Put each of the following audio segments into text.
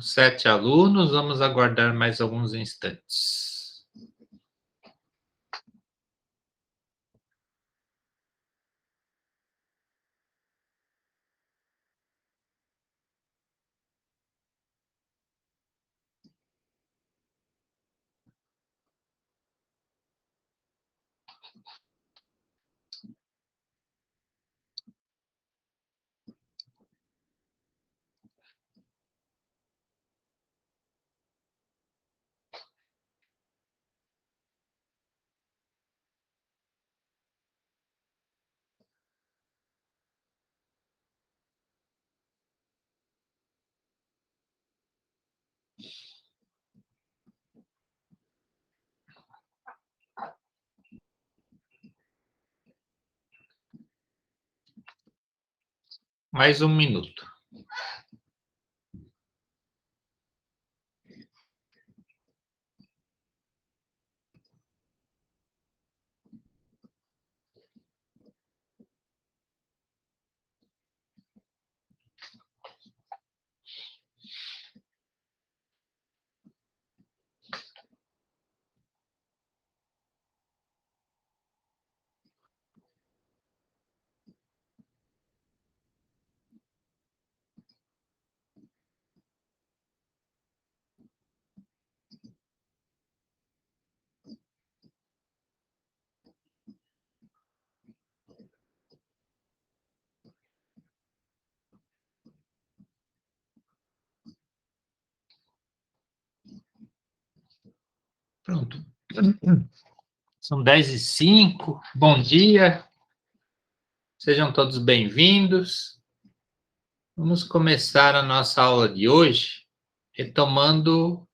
7 alunos, vamos aguardar mais alguns instantes. Mais um minuto. Pronto. São 10h05. Bom dia. Sejam todos bem-vindos. Vamos começar a nossa aula de hoje retomando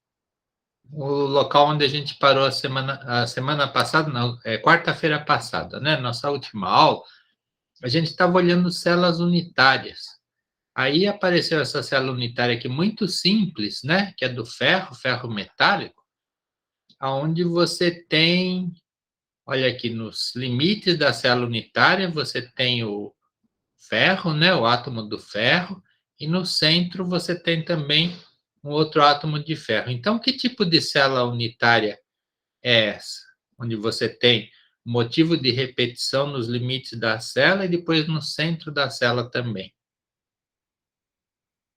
o local onde a gente parou a semana passada, não, quarta-feira passada, né? Nossa última aula, a gente estava olhando células unitárias. Aí apareceu essa célula unitária aqui muito simples, né? Que é do ferro, ferro metálico, aonde você tem, olha aqui, nos limites da célula unitária, você tem o ferro, né? O átomo do ferro, e no centro você tem também um outro átomo de ferro. Então, que tipo de célula unitária é essa? Onde você tem motivo de repetição nos limites da célula e depois no centro da célula também.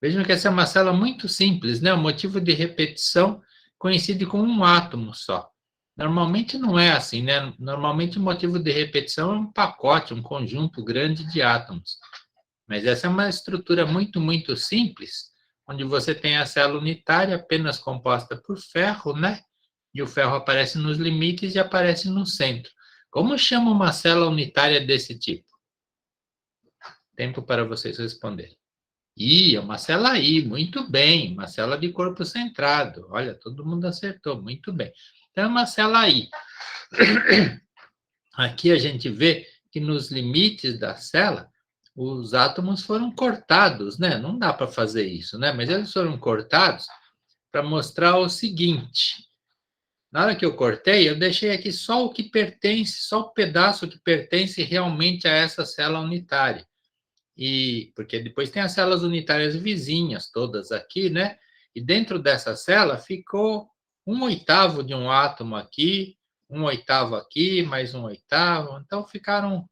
Vejam que essa é uma célula muito simples, né? O motivo de repetição coincide com um átomo só. Normalmente não é assim, né? Normalmente o motivo de repetição é um pacote, um conjunto grande de átomos. Mas essa é uma estrutura muito, muito simples, onde você tem a célula unitária apenas composta por ferro, né? E o ferro aparece nos limites e aparece no centro. Como chama uma célula unitária desse tipo? Tempo para vocês responderem. É uma célula I, muito bem, uma célula de corpo centrado. Olha, todo mundo acertou, muito bem. Então, é uma célula I. Aqui a gente vê que nos limites da célula, os átomos foram cortados, né? Não dá para fazer isso, né? Mas eles foram cortados para mostrar o seguinte. Na hora que eu cortei, eu deixei aqui só o que pertence, só o pedaço que pertence realmente a essa célula unitária. Porque depois tem as células unitárias vizinhas, todas aqui, né? E dentro dessa célula ficou 1/8 de um átomo aqui, 1/8 aqui, mais 1/8. Então, ficaram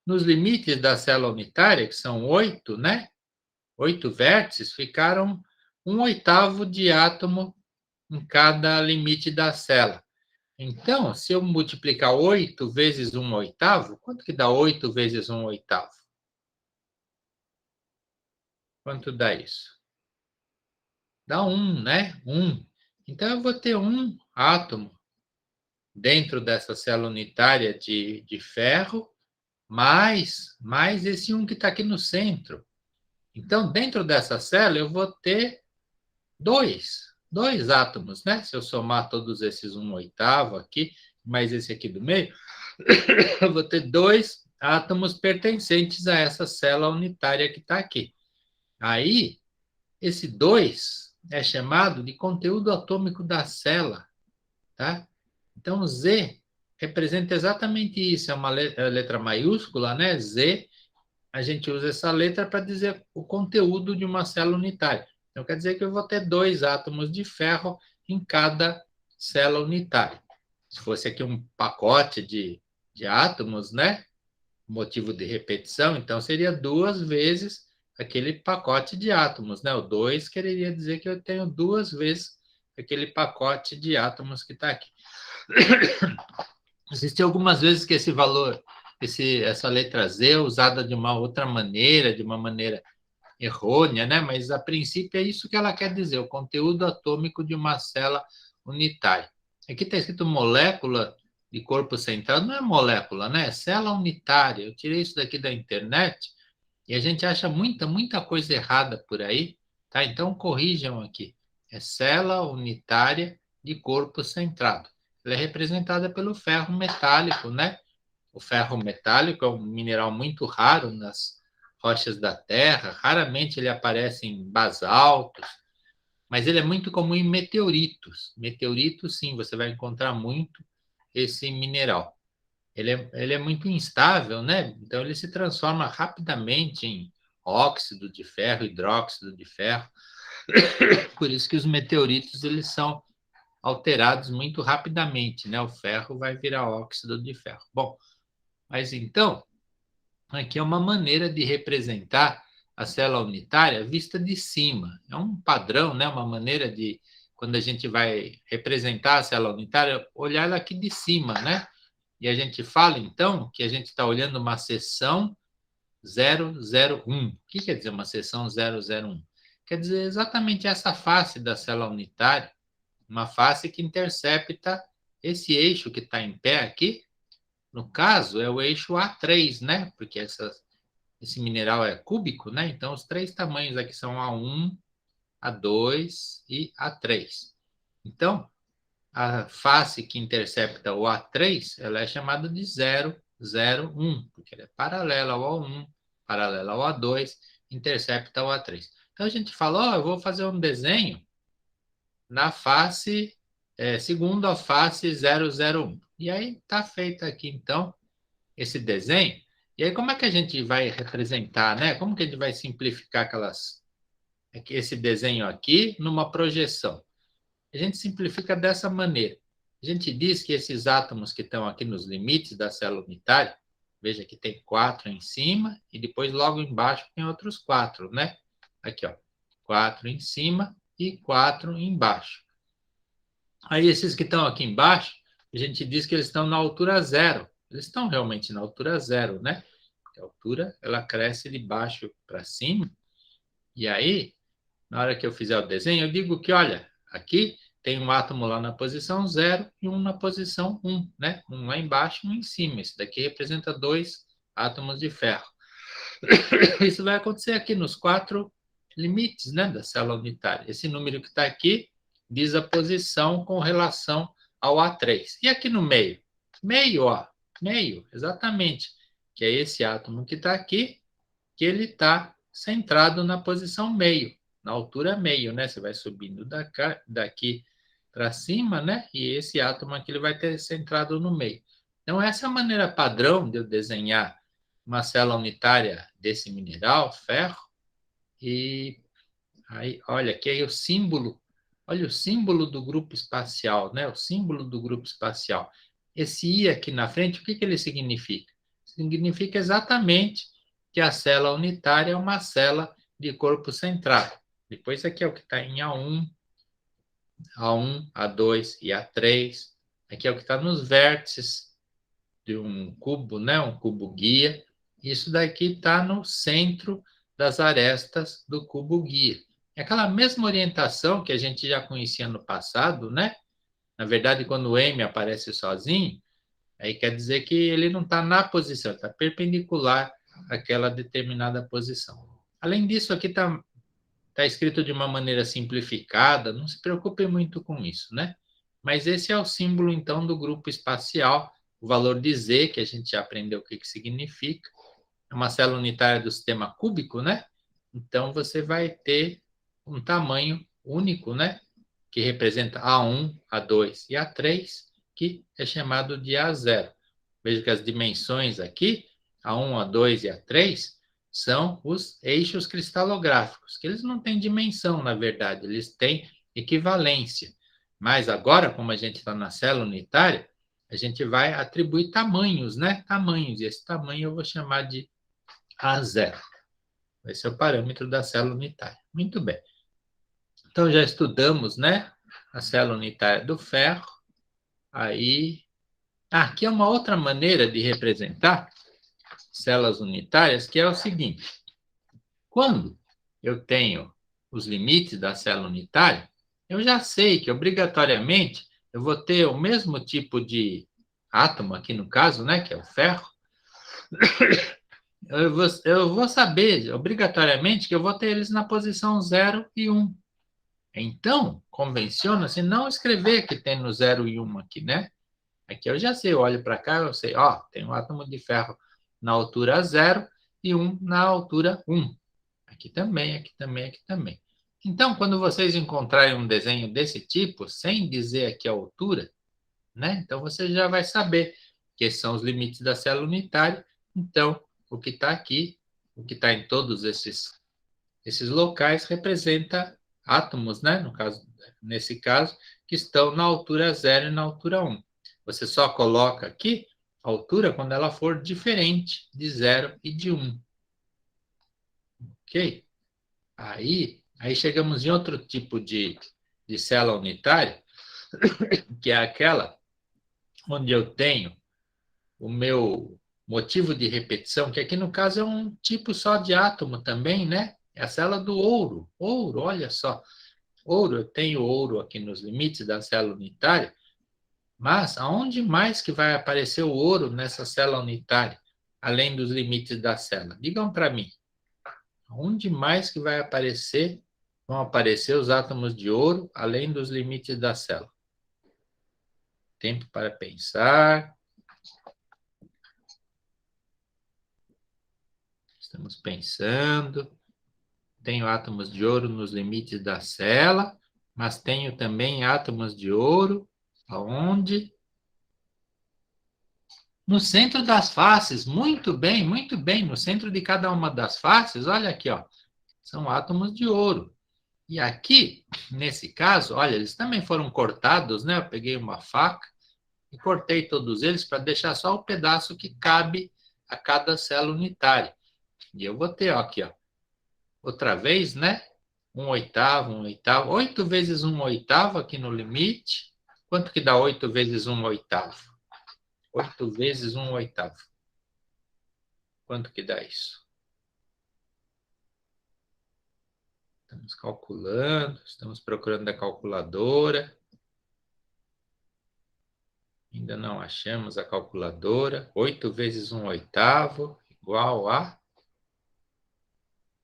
nos limites da célula unitária, que são 8, né? 8 vértices, ficaram 1/8 de átomo em cada limite da célula. Então, se eu multiplicar 8 vezes 1/8, quanto que dá 8 vezes 1/8? Quanto dá isso? Dá 1, né? 1. Então, eu vou ter um átomo dentro dessa célula unitária de ferro, mais esse 1 que está aqui no centro. Então, dentro dessa célula, eu vou ter dois átomos, né? Se eu somar todos esses 1/8 aqui, mais esse aqui do meio, eu vou ter 2 átomos pertencentes a essa célula unitária que está aqui. Aí, esse 2 é chamado de conteúdo atômico da célula, tá? Então, Z representa exatamente isso, é uma letra maiúscula, né? Z, a gente usa essa letra para dizer o conteúdo de uma célula unitária. Então, quer dizer que eu vou ter 2 átomos de ferro em cada célula unitária. Se fosse aqui um pacote de átomos, né? Motivo de repetição, então seria 2 vezes aquele pacote de átomos, né? O 2 quereria dizer que eu tenho 2 vezes aquele pacote de átomos que está aqui. Existem algumas vezes que esse valor, essa letra Z é usada de uma outra maneira, de uma maneira errônea, né? Mas a princípio é isso que ela quer dizer, o conteúdo atômico de uma célula unitária. Aqui está escrito molécula de corpo central, não é molécula, né? É célula unitária. Eu tirei isso daqui da internet e a gente acha muita coisa errada por aí, tá? Então corrijam aqui. É célula unitária de corpo centrado. Ela é representada pelo ferro metálico, né? O ferro metálico é um mineral muito raro nas rochas da Terra, raramente ele aparece em basaltos, mas ele é muito comum em meteoritos. Meteoritos, sim, você vai encontrar muito esse mineral. Ele é muito instável, né? Então ele se transforma rapidamente em óxido de ferro, hidróxido de ferro. Por isso que os meteoritos eles são alterados muito rapidamente, né? O ferro vai virar óxido de ferro. Bom, mas então, aqui é uma maneira de representar a célula unitária vista de cima. É um padrão, né? Uma maneira de, quando a gente vai representar a célula unitária, olhar ela aqui de cima, né? E a gente fala, então, que a gente está olhando uma seção 001. O que quer dizer uma seção 001? Quer dizer exatamente essa face da célula unitária, uma face que intercepta esse eixo que está em pé aqui. No caso, é o eixo A3, né? Porque esse mineral é cúbico, né? Então, os 3 tamanhos aqui são A1, A2 e A3. Então, a face que intercepta o A3, ela é chamada de 001, porque ela é paralela ao A1, paralela ao A2, intercepta o A3. Então, a gente fala, eu vou fazer um desenho na face, segundo a face 001. E aí, está feito aqui, então, esse desenho. E aí, como é que a gente vai representar, né? Como que a gente vai simplificar esse desenho aqui numa projeção? A gente simplifica dessa maneira. A gente diz que esses átomos que estão aqui nos limites da célula unitária, veja que tem 4 em cima e depois logo embaixo tem outros 4, né? Aqui, ó, 4 em cima e 4 embaixo. Aí esses que estão aqui embaixo, a gente diz que eles estão na altura 0. Eles estão realmente na altura 0, né? Porque a altura, ela cresce de baixo para cima. E aí, na hora que eu fizer o desenho, eu digo que, olha, aqui tem um átomo lá na posição 0 e um na posição 1, né? Um lá embaixo e um em cima. Isso daqui representa 2 átomos de ferro. Isso vai acontecer aqui nos 4 limites, né, da célula unitária. Esse número que está aqui diz a posição com relação ao A3. E aqui no meio? Meio, ó. Meio, exatamente. Que é esse átomo que está aqui, que ele está centrado na posição meio, na altura meio, né? Você vai subindo daqui para cima, né? E esse átomo aqui ele vai ter centrado no meio. Então, essa é a maneira padrão de eu desenhar uma célula unitária desse mineral, ferro. E aí, olha, aqui é o símbolo. Olha o símbolo do grupo espacial, né? O símbolo do grupo espacial. Esse I aqui na frente, o que ele significa? Significa exatamente que a célula unitária é uma célula de corpo centrado. Depois aqui é o que está em A1, A2 e A3. Aqui é o que está nos vértices de um cubo, né? Um cubo guia. Isso daqui está no centro das arestas do cubo guia. É aquela mesma orientação que a gente já conhecia no passado, né? Na verdade, quando o M aparece sozinho, aí quer dizer que ele não está na posição, está perpendicular àquela determinada posição. Além disso, aqui está escrito de uma maneira simplificada, não se preocupe muito com isso, né? Mas esse é o símbolo, então, do grupo espacial, o valor de Z, que a gente já aprendeu o que significa. É uma célula unitária do sistema cúbico, né? Então, você vai ter um tamanho único, né? Que representa A1, A2 e A3, que é chamado de A0. Veja que as dimensões aqui, A1, A2 e A3, são os eixos cristalográficos, que eles não têm dimensão, na verdade, eles têm equivalência. Mas agora, como a gente está na célula unitária, a gente vai atribuir tamanhos, né? Tamanhos, e esse tamanho eu vou chamar de A0. Esse é o parâmetro da célula unitária. Muito bem. Então, já estudamos, né? A célula unitária do ferro. Aí, aqui é uma outra maneira de representar células unitárias, que é o seguinte. Quando eu tenho os limites da célula unitária, eu já sei que, obrigatoriamente, eu vou ter o mesmo tipo de átomo, aqui no caso, né, que é o ferro. Eu vou saber, obrigatoriamente, que eu vou ter eles na posição 0 e 1. Então, convenciona-se não escrever que tem no 0 e 1 aqui, né? Aqui eu já sei, eu olho para cá, eu sei, ó, tem um átomo de ferro na altura 0 e um na altura 1. Aqui também, aqui também, aqui também. Então, quando vocês encontrarem um desenho desse tipo, sem dizer aqui a altura, né? Então, você já vai saber que esses são os limites da célula unitária. Então, o que está aqui, o que está em todos esses locais, representa átomos, né? Nesse caso, que estão na altura 0 e na altura 1. Você só coloca aqui a altura quando ela for diferente de 0 e de 1. Ok? Aí chegamos em outro tipo de célula unitária, que é aquela onde eu tenho o meu motivo de repetição, que aqui no caso é um tipo só de átomo também, né? É a célula do ouro. Ouro, olha só. Ouro, eu tenho ouro aqui nos limites da célula unitária, mas aonde mais que vai aparecer o ouro nessa célula unitária, além dos limites da célula? Digam para mim. Onde mais que vão aparecer os átomos de ouro, além dos limites da célula? Tempo para pensar. Estamos pensando. Tenho átomos de ouro nos limites da célula, mas tenho também átomos de ouro aonde? No centro das faces. Muito bem, muito bem. No centro de cada uma das faces, olha aqui, ó, são átomos de ouro. E aqui, nesse caso, olha, eles também foram cortados, né? Eu peguei uma faca e cortei todos eles para deixar só o pedaço que cabe a cada célula unitária. E eu vou ter, ó, aqui, ó, outra vez, né? 1/8, 1/8. 8 vezes 1/8 aqui no limite. Quanto que dá 8 vezes 1/8? 8 vezes 1/8. Quanto que dá isso? Estamos calculando, estamos procurando a calculadora. Ainda não achamos a calculadora. 8 vezes 1/8 igual a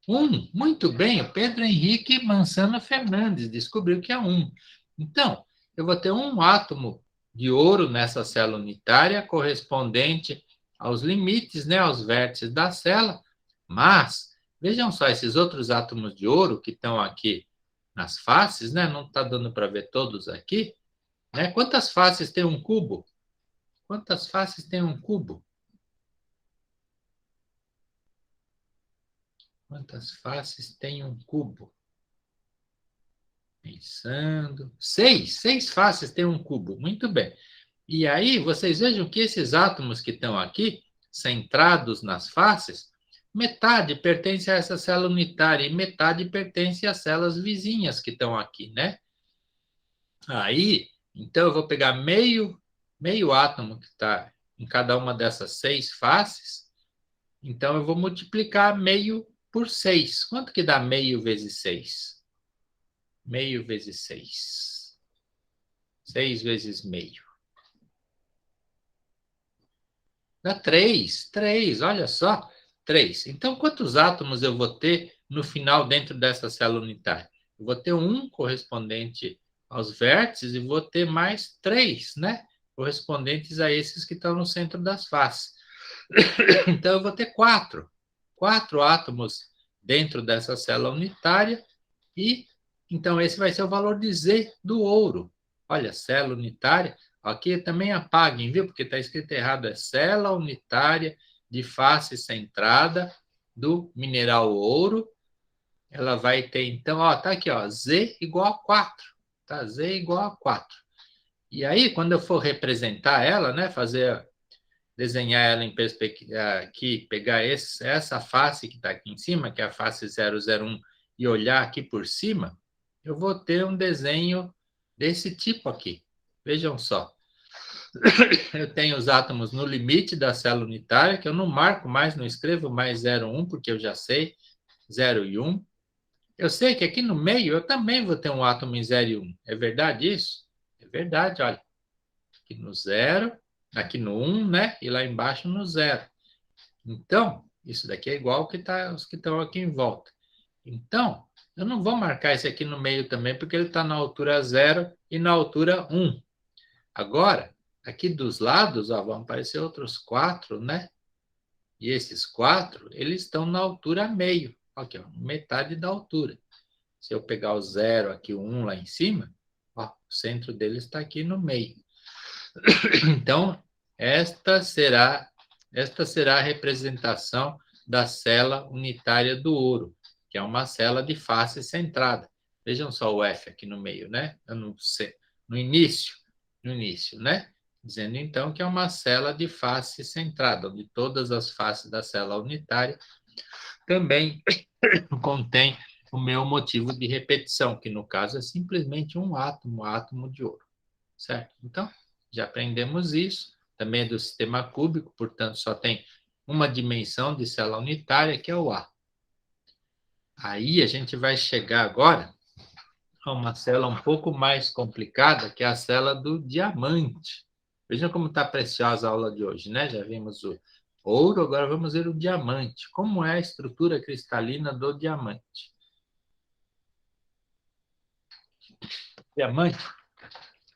1. Muito bem, o Pedro Henrique Mansano Fernandes descobriu que é 1. Então, eu vou ter um átomo de ouro nessa célula unitária correspondente aos limites, né, aos vértices da célula, mas vejam só, esses outros átomos de ouro que estão aqui nas faces, né, não está dando para ver todos aqui, né? Quantas faces tem um cubo? Quantas faces tem um cubo? Quantas faces tem um cubo? Pensando. 6. 6 faces tem um cubo. Muito bem. E aí, vocês vejam que esses átomos que estão aqui, centrados nas faces, metade pertence a essa célula unitária e metade pertence às células vizinhas que estão aqui, né? Aí, então, eu vou pegar meio átomo que está em cada uma dessas 6 faces. Então, eu vou multiplicar meio por 6. Quanto que dá meio vezes 6? Meio vezes 6. 6 vezes meio. Dá 3. 3, olha só. 3. Então, quantos átomos eu vou ter no final dentro dessa célula unitária? Eu vou ter um correspondente aos vértices e vou ter mais 3, né? Correspondentes a esses que estão no centro das faces. Então, eu vou ter 4. 4 átomos dentro dessa célula unitária e, então, esse vai ser o valor de Z do ouro. Olha, célula unitária. Aqui também apaguem, viu? Porque está escrito errado. É célula unitária de face centrada do mineral ouro, ela vai ter, então, ó, tá aqui, ó, Z igual a 4. Tá? Z igual a 4. E aí, quando eu for representar ela, né, desenhar ela em perspectiva aqui, pegar essa face que está aqui em cima, que é a face 001, e olhar aqui por cima, eu vou ter um desenho desse tipo aqui. Vejam só. Eu tenho os átomos no limite da célula unitária, que eu não marco mais, não escrevo mais 0,1, porque eu já sei, 0 e 1. Eu sei que aqui no meio eu também vou ter um átomo em 0 e 1. É verdade isso? É verdade, olha. Aqui no 0, aqui no 1, né? E lá embaixo no 0. Então, isso daqui é igual que os que estão aqui em volta. Então, eu não vou marcar esse aqui no meio também, porque ele está na altura 0 e na altura 1. Agora, aqui dos lados, ó, vão aparecer outros 4, né? E esses 4, eles estão na altura meio. Aqui, ó, metade da altura. Se eu pegar o 0 aqui, o 1 lá em cima, ó, o centro dele está aqui no meio. Então, esta será a representação da célula unitária do ouro, que é uma célula de face centrada. Vejam só o F aqui no meio, né? Eu não sei, no início, né? Dizendo então que é uma célula de face centrada, onde todas as faces da célula unitária também contém o meu motivo de repetição, que no caso é simplesmente um átomo de ouro, certo? Então, já aprendemos isso, também é do sistema cúbico, portanto, só tem uma dimensão de célula unitária, que é o A. Aí a gente vai chegar agora a uma célula um pouco mais complicada, que é a célula do diamante. Vejam como está preciosa a aula de hoje, né? Já vimos o ouro, agora vamos ver o diamante. Como é a estrutura cristalina do diamante?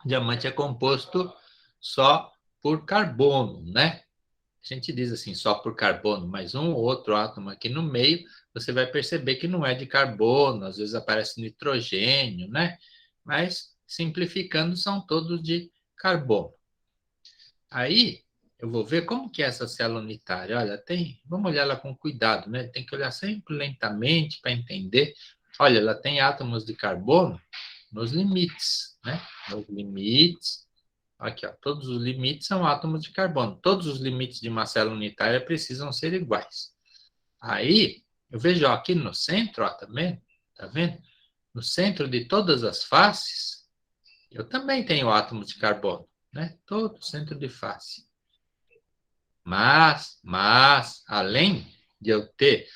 Diamante é composto só por carbono, né? A gente diz assim, só por carbono, mas um ou outro átomo aqui no meio, você vai perceber que não é de carbono, às vezes aparece nitrogênio, né? Mas, simplificando, são todos de carbono. Aí, eu vou ver como que é essa célula unitária. Olha, vamos olhar ela com cuidado, né? Tem que olhar sempre lentamente para entender. Olha, ela tem átomos de carbono nos limites, né? Nos limites. Aqui, ó, todos os limites são átomos de carbono. Todos os limites de uma célula unitária precisam ser iguais. Aí, eu vejo ó, aqui no centro, ó, também, tá vendo? No centro de todas as faces, eu também tenho átomos de carbono, né? Todo centro de face. Mas, além de eu ter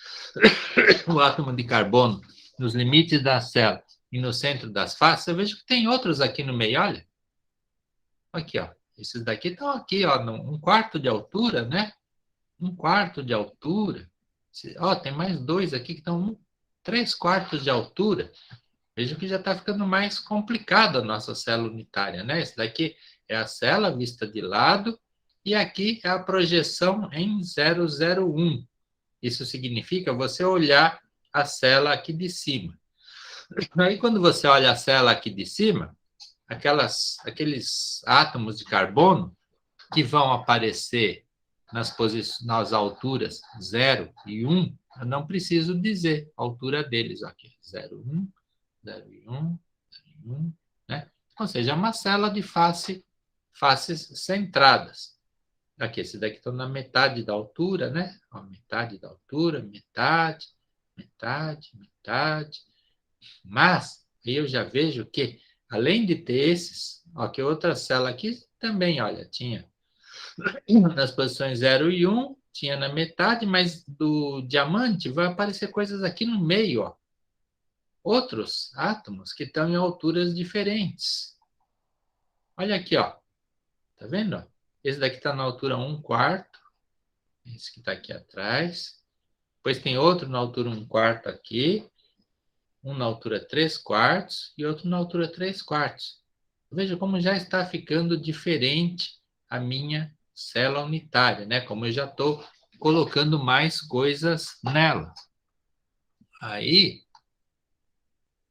o átomo de carbono nos limites da célula e no centro das faces, eu vejo que tem outros aqui no meio, olha. Aqui, ó. Esses daqui estão aqui, ó, um quarto de altura, né? Um quarto de altura. Ó, tem mais dois aqui que estão 3/4 de altura. Veja que já está ficando mais complicado a nossa célula unitária, né? Esse daqui é a célula vista de lado e aqui é a projeção em 001. Isso significa você olhar a célula aqui de cima. Aí, quando você olha a célula aqui de cima, aqueles átomos de carbono que vão aparecer nas alturas 0 e 1, eu não preciso dizer a altura deles aqui. 0,1, 0,1, 0,1, né? Ou seja, é uma célula de faces centradas. Aqui, esse daqui estão na metade da altura, né? Ó, metade da altura, metade, metade. Mas eu já vejo que, além de ter esses, ó, que outra célula aqui também, olha, tinha nas posições 0 e 1, tinha na metade, mas do diamante vai aparecer coisas aqui no meio, ó. Outros átomos que estão em alturas diferentes. Olha aqui, ó. Tá vendo? Esse daqui está na altura 1/4. Esse que está aqui atrás. Depois tem outro na altura 1/4 aqui. Um na altura 3/4 e outro na altura 3/4. Veja como já está ficando diferente a minha célula unitária, né? Como eu já estou colocando mais coisas nela. Aí,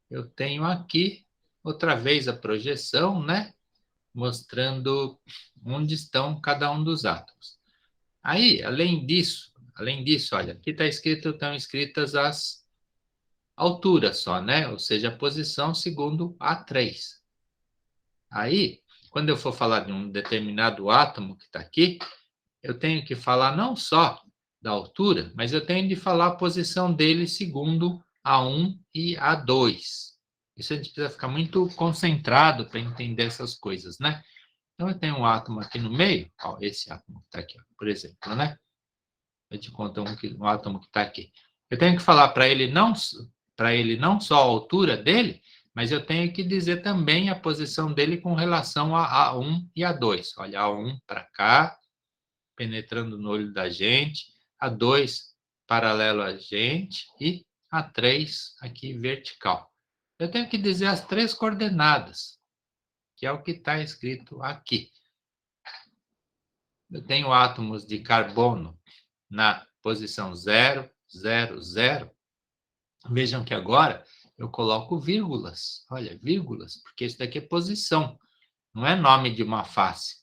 eu tenho aqui, outra vez, a projeção, né? Mostrando onde estão cada um dos átomos. Aí, além disso, Além disso, olha, aqui estão escritas as alturas só, né? Ou seja, a posição segundo A3. Aí, quando eu for falar de um determinado átomo que está aqui, eu tenho que falar não só da altura, mas eu tenho de falar a posição dele segundo A1 e A2. Isso a gente precisa ficar muito concentrado para entender essas coisas, né? Então, eu tenho um átomo aqui no meio, ó, esse átomo que está aqui, ó, por exemplo, né? Eu te conto um átomo que está aqui. Eu tenho que falar para ele não só a altura dele, mas eu tenho que dizer também a posição dele com relação a A1 e A2. Olha, A1 para cá, penetrando no olho da gente, A2 paralelo a gente e A3 aqui vertical. Eu tenho que dizer as 3 coordenadas, que é o que está escrito aqui. Eu tenho átomos de carbono na posição 0, 0, 0. Vejam que agora eu coloco vírgulas. Olha, vírgulas, porque isso daqui é posição, não é nome de uma face.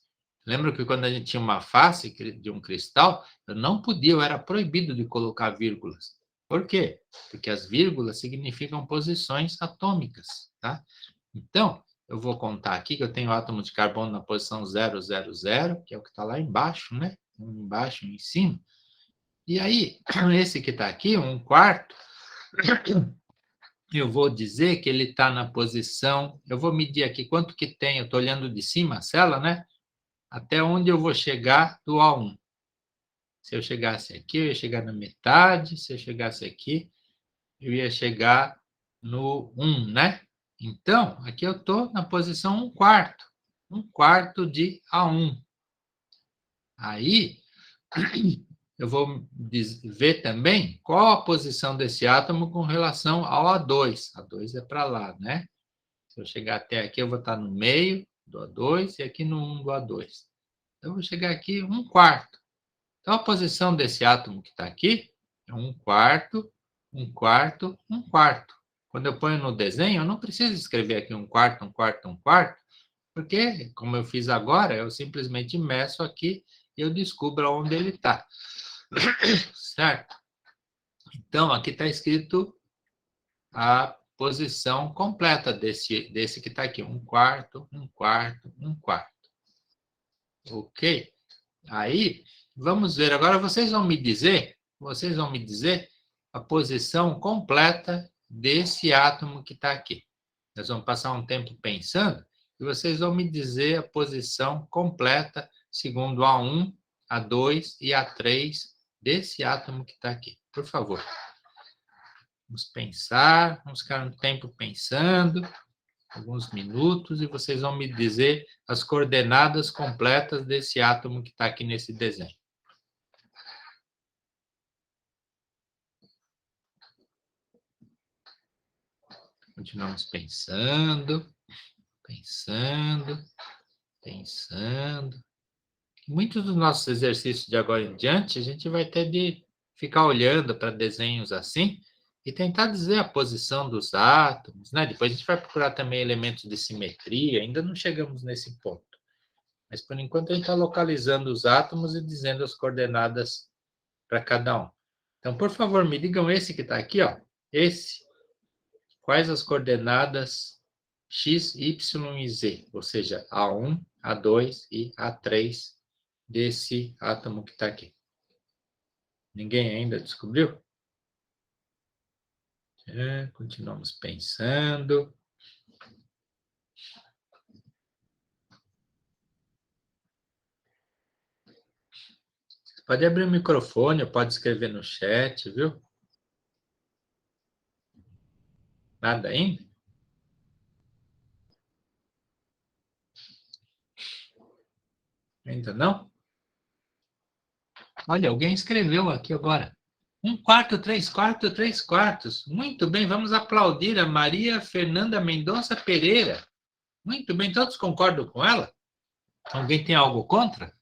Lembra que quando a gente tinha uma face de um cristal, eu não podia, eu era proibido de colocar vírgulas. Por quê? Porque as vírgulas significam posições atômicas, tá? Então, eu vou contar aqui que eu tenho átomo de carbono na posição 0, 0, 0, que é o que está lá embaixo, né? Embaixo e em cima. E aí, esse que está aqui, 1/4, eu vou dizer que ele está na posição... Eu vou medir aqui quanto que tem, eu estou olhando de cima a cela, né? Até onde eu vou chegar do A1. Se eu chegasse aqui, eu ia chegar na metade. Se eu chegasse aqui, eu ia chegar no 1, né? Então, aqui eu estou na posição 1/4. 1/4 de A1. Aí, eu vou ver também qual a posição desse átomo com relação ao A2. A2 é para lá, né? Se eu chegar até aqui, eu vou estar no meio do A2 e aqui no 1 do A2. Eu vou chegar aqui 1/4. Então, a posição desse átomo que está aqui é 1/4, 1/4, 1/4. Quando eu ponho no desenho, eu não preciso escrever aqui 1/4, 1/4, 1/4, porque, como eu fiz agora, eu simplesmente meço aqui e eu descubro onde ele está. Certo? Então, aqui está escrito a posição completa desse que está aqui. 1/4, 1/4, 1/4. Ok? Aí, vamos ver. Agora vocês vão me dizer a posição completa desse átomo que está aqui. Nós vamos passar um tempo pensando e vocês vão me dizer a posição completa segundo A1, A2 e A3 desse átomo que está aqui. Por favor. Vamos pensar, vamos ficar um tempo pensando, alguns minutos, e vocês vão me dizer as coordenadas completas desse átomo que está aqui nesse desenho. Continuamos pensando, pensando, pensando. Muitos dos nossos exercícios de agora em diante, a gente vai ter de ficar olhando para desenhos assim e tentar dizer a posição dos átomos, né? Depois a gente vai procurar também elementos de simetria, ainda não chegamos nesse ponto. Mas, por enquanto, a gente está localizando os átomos e dizendo as coordenadas para cada um. Então, por favor, me digam esse que está aqui, ó. Esse. Quais as coordenadas x, y e z? Ou seja, A1, A2 e A3 desse átomo que está aqui. Ninguém ainda descobriu? Continuamos pensando. Pode abrir o microfone, pode escrever no chat, viu? Nada ainda? Ainda não? Olha, alguém escreveu aqui agora. 1/4, 3/4, 3/4. Muito bem, vamos aplaudir a Maria Fernanda Mendonça Pereira. Muito bem, todos concordam com ela? Alguém tem algo contra?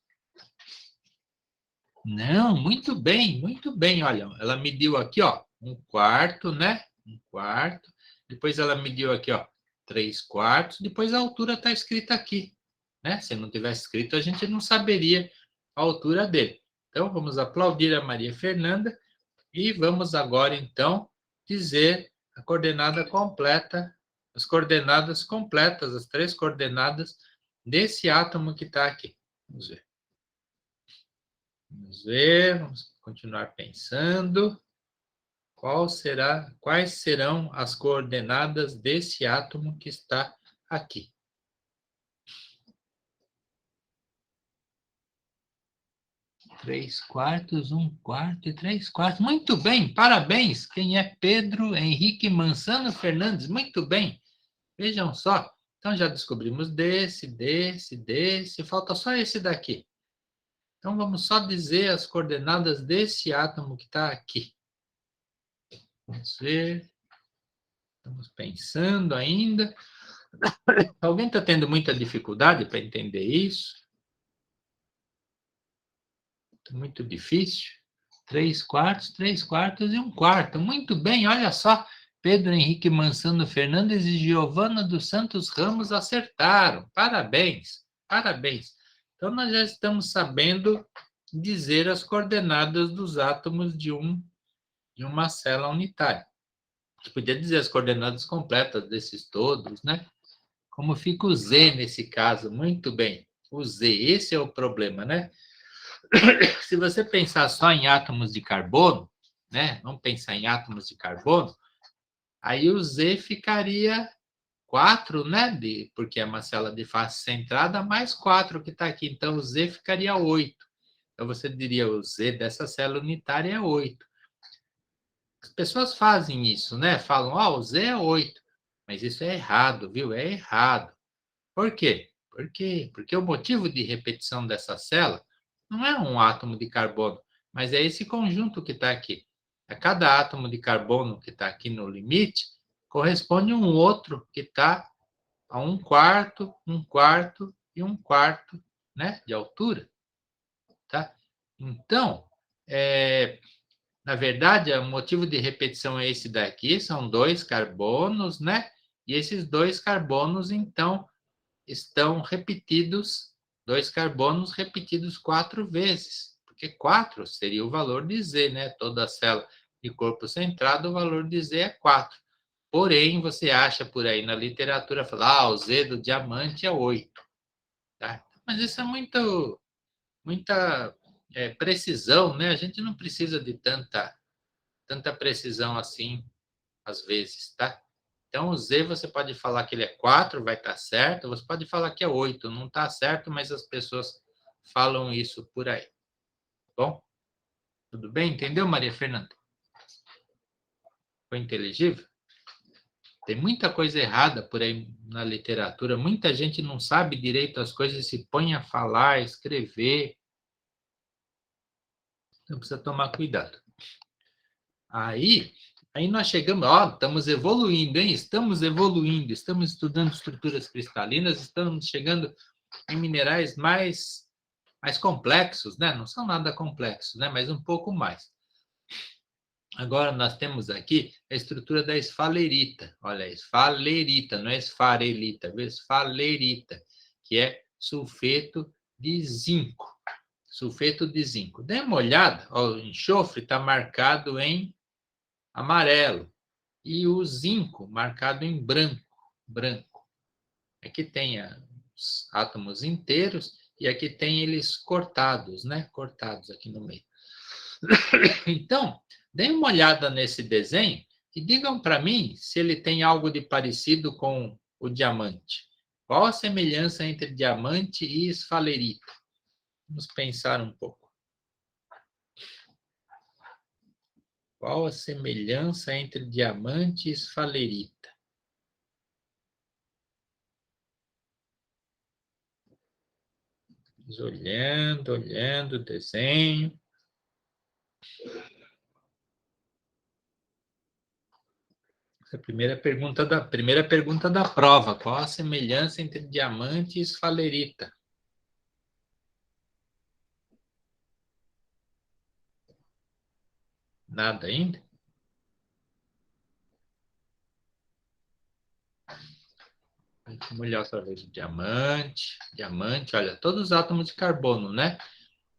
Não, muito bem, muito bem. Olha, ela mediu aqui, ó, 1/4, né? 1/4. Depois ela mediu aqui, ó, 3/4. Depois a altura está escrita aqui, né? Se não tivesse escrito, a gente não saberia a altura dele. Então, vamos aplaudir a Maria Fernanda e vamos agora, então, dizer a coordenada completa, as coordenadas completas, as 3 coordenadas desse átomo que está aqui. Vamos ver. Vamos ver, vamos continuar pensando. Quais serão as coordenadas desse átomo que está aqui? Três quartos, um quarto e 3/4. Muito bem, parabéns. Quem é Pedro Henrique Mansano Fernandes? Muito bem. Vejam só. Então, já descobrimos desse. Falta só esse daqui. Então, vamos só dizer as coordenadas desse átomo que está aqui. Vamos ver. Estamos pensando ainda. Alguém está tendo muita dificuldade para entender isso? Muito difícil. 3/4 e 1/4. Muito bem, olha só. Pedro Henrique Mansano Fernandes e Giovana dos Santos Ramos acertaram. Parabéns, parabéns. Então, nós já estamos sabendo dizer as coordenadas dos átomos de uma célula unitária. A gente podia dizer as coordenadas completas desses todos, né? Como fica o Z nesse caso? Muito bem. O Z, esse é o problema, né? Se você pensar só em átomos de carbono, né? Vamos pensar em átomos de carbono, aí o Z ficaria 4, né? Porque é uma célula de face centrada, mais 4 que está aqui. Então, o Z ficaria 8. Então, você diria o Z dessa célula unitária é 8. As pessoas fazem isso, né? Falam, o Z é 8. Mas isso é errado, viu? É errado. Por quê? Porque o motivo de repetição dessa célula não é um átomo de carbono, mas é esse conjunto que está aqui. A cada átomo de carbono que está aqui no limite, corresponde um outro que está a 1/4, 1/4 e 1/4, né, de altura. Tá? Então, na verdade, o motivo de repetição é esse daqui, são 2 carbonos, né? E esses 2 carbonos, então, estão repetidos, 2 carbonos repetidos 4 vezes, porque 4 seria o valor de Z, né? Toda célula de corpo centrado, o valor de Z é 4. Porém, você acha por aí na literatura, fala, o Z do diamante é 8. Tá? Mas isso é muita precisão, né? A gente não precisa de tanta precisão assim, às vezes, tá? Então, o Z você pode falar que ele é 4, vai estar certo. Você pode falar que é 8, não está certo, mas as pessoas falam isso por aí. Bom, tudo bem? Entendeu, Maria Fernanda? Foi inteligível? Tem muita coisa errada por aí na literatura. Muita gente não sabe direito as coisas e se põe a falar, escrever. Então, precisa tomar cuidado. Aí nós chegamos, estamos evoluindo, hein? Estamos evoluindo, estamos estudando estruturas cristalinas, estamos chegando em minerais mais complexos, né? Não são nada complexos, né? Mas um pouco mais. Agora nós temos aqui a estrutura da esfalerita. Olha, esfalerita, não é esfarelita, é esfalerita, que é sulfeto de zinco. Sulfeto de zinco. Dê uma olhada, o enxofre está marcado em amarelo e o zinco marcado em branco. Aqui tem os átomos inteiros e aqui tem eles cortados, né? Cortados aqui no meio. Então, deem uma olhada nesse desenho e digam para mim se ele tem algo de parecido com o diamante. Qual a semelhança entre diamante e esfalerita? Vamos pensar um pouco. Qual a semelhança entre diamante e esfalerita? Olhando o desenho. Essa é a primeira pergunta da prova. Qual a semelhança entre diamante e esfalerita? Nada ainda? Vamos olhar outra vez o diamante, olha, todos os átomos de carbono, né?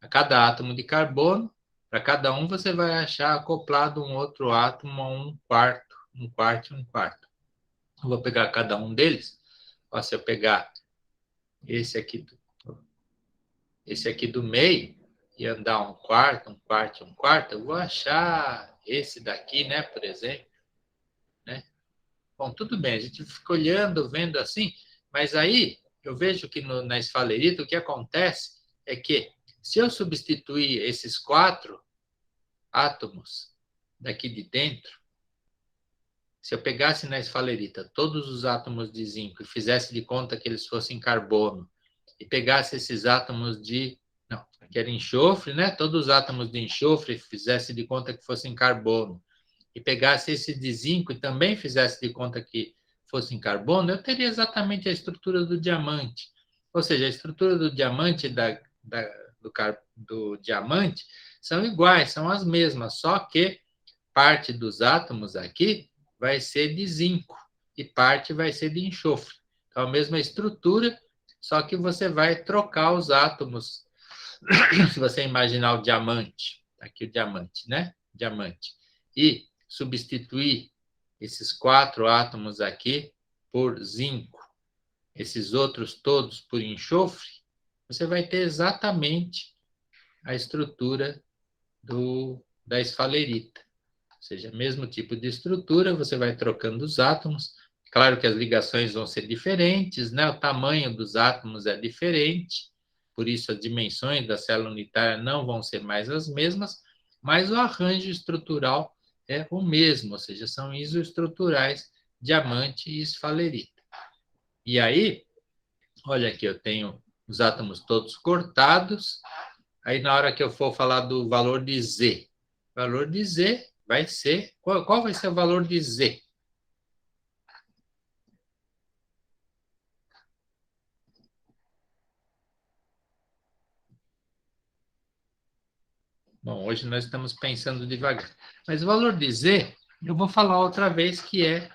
A cada átomo de carbono, para cada um você vai achar acoplado um outro átomo a um quarto, um quarto e um quarto. Eu vou pegar cada um deles. Ó, se eu pegar esse aqui do meio e andar um quarto, um quarto, um quarto, eu vou achar esse daqui, né, por exemplo, né? Bom, tudo bem, a gente fica olhando, vendo assim, mas aí eu vejo que na esfalerita o que acontece é que se eu substituir esses 4 átomos daqui de dentro, se eu pegasse na esfalerita todos os átomos de zinco e fizesse de conta que eles fossem carbono, e pegasse esses átomos de... Não, que era enxofre, né? Todos os átomos de enxofre e fizesse de conta que fossem carbono, e pegasse esse de zinco e também fizesse de conta que fossem carbono, eu teria exatamente a estrutura do diamante. Ou seja, a estrutura do diamante do diamante são iguais, são as mesmas, só que parte dos átomos aqui vai ser de zinco e parte vai ser de enxofre. Então, a mesma estrutura, só que você vai trocar os átomos. Se você imaginar o diamante, aqui o diamante, né? Diamante. E substituir esses 4 átomos aqui por zinco, esses outros todos por enxofre, você vai ter exatamente a estrutura da esfalerita. Ou seja, mesmo tipo de estrutura, você vai trocando os átomos. Claro que as ligações vão ser diferentes, né? O tamanho dos átomos é diferente, por isso as dimensões da célula unitária não vão ser mais as mesmas, mas o arranjo estrutural é o mesmo, ou seja, são isoestruturais, diamante e esfalerita. E aí, olha aqui, eu tenho os átomos todos cortados, aí na hora que eu for falar do valor de Z, o valor de Z vai ser... Qual vai ser o valor de Z? Bom, hoje nós estamos pensando devagar. Mas o valor de Z, eu vou falar outra vez que é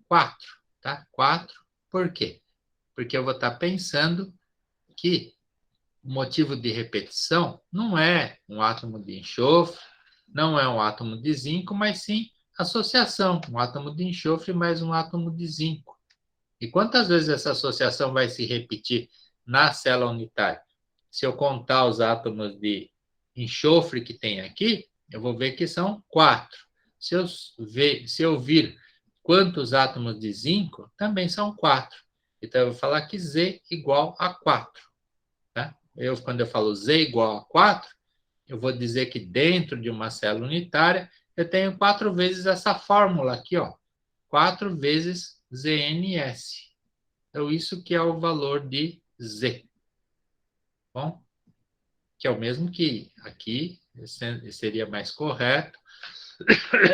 4, tá? 4, por quê? Porque eu vou estar pensando que o motivo de repetição não é um átomo de enxofre, não é um átomo de zinco, mas sim associação, um átomo de enxofre mais um átomo de zinco. E quantas vezes essa associação vai se repetir na célula unitária? Se eu contar os átomos de enxofre que tem aqui, eu vou ver que são 4. Se eu vir quantos átomos de zinco, também são 4. Então, eu vou falar que Z igual a 4. Tá? Quando eu falo Z igual a 4, eu vou dizer que dentro de uma célula unitária, eu tenho 4 vezes essa fórmula aqui, ó. 4 vezes ZNS. Então, isso que é o valor de Z. Bom, que é o mesmo que aqui, seria mais correto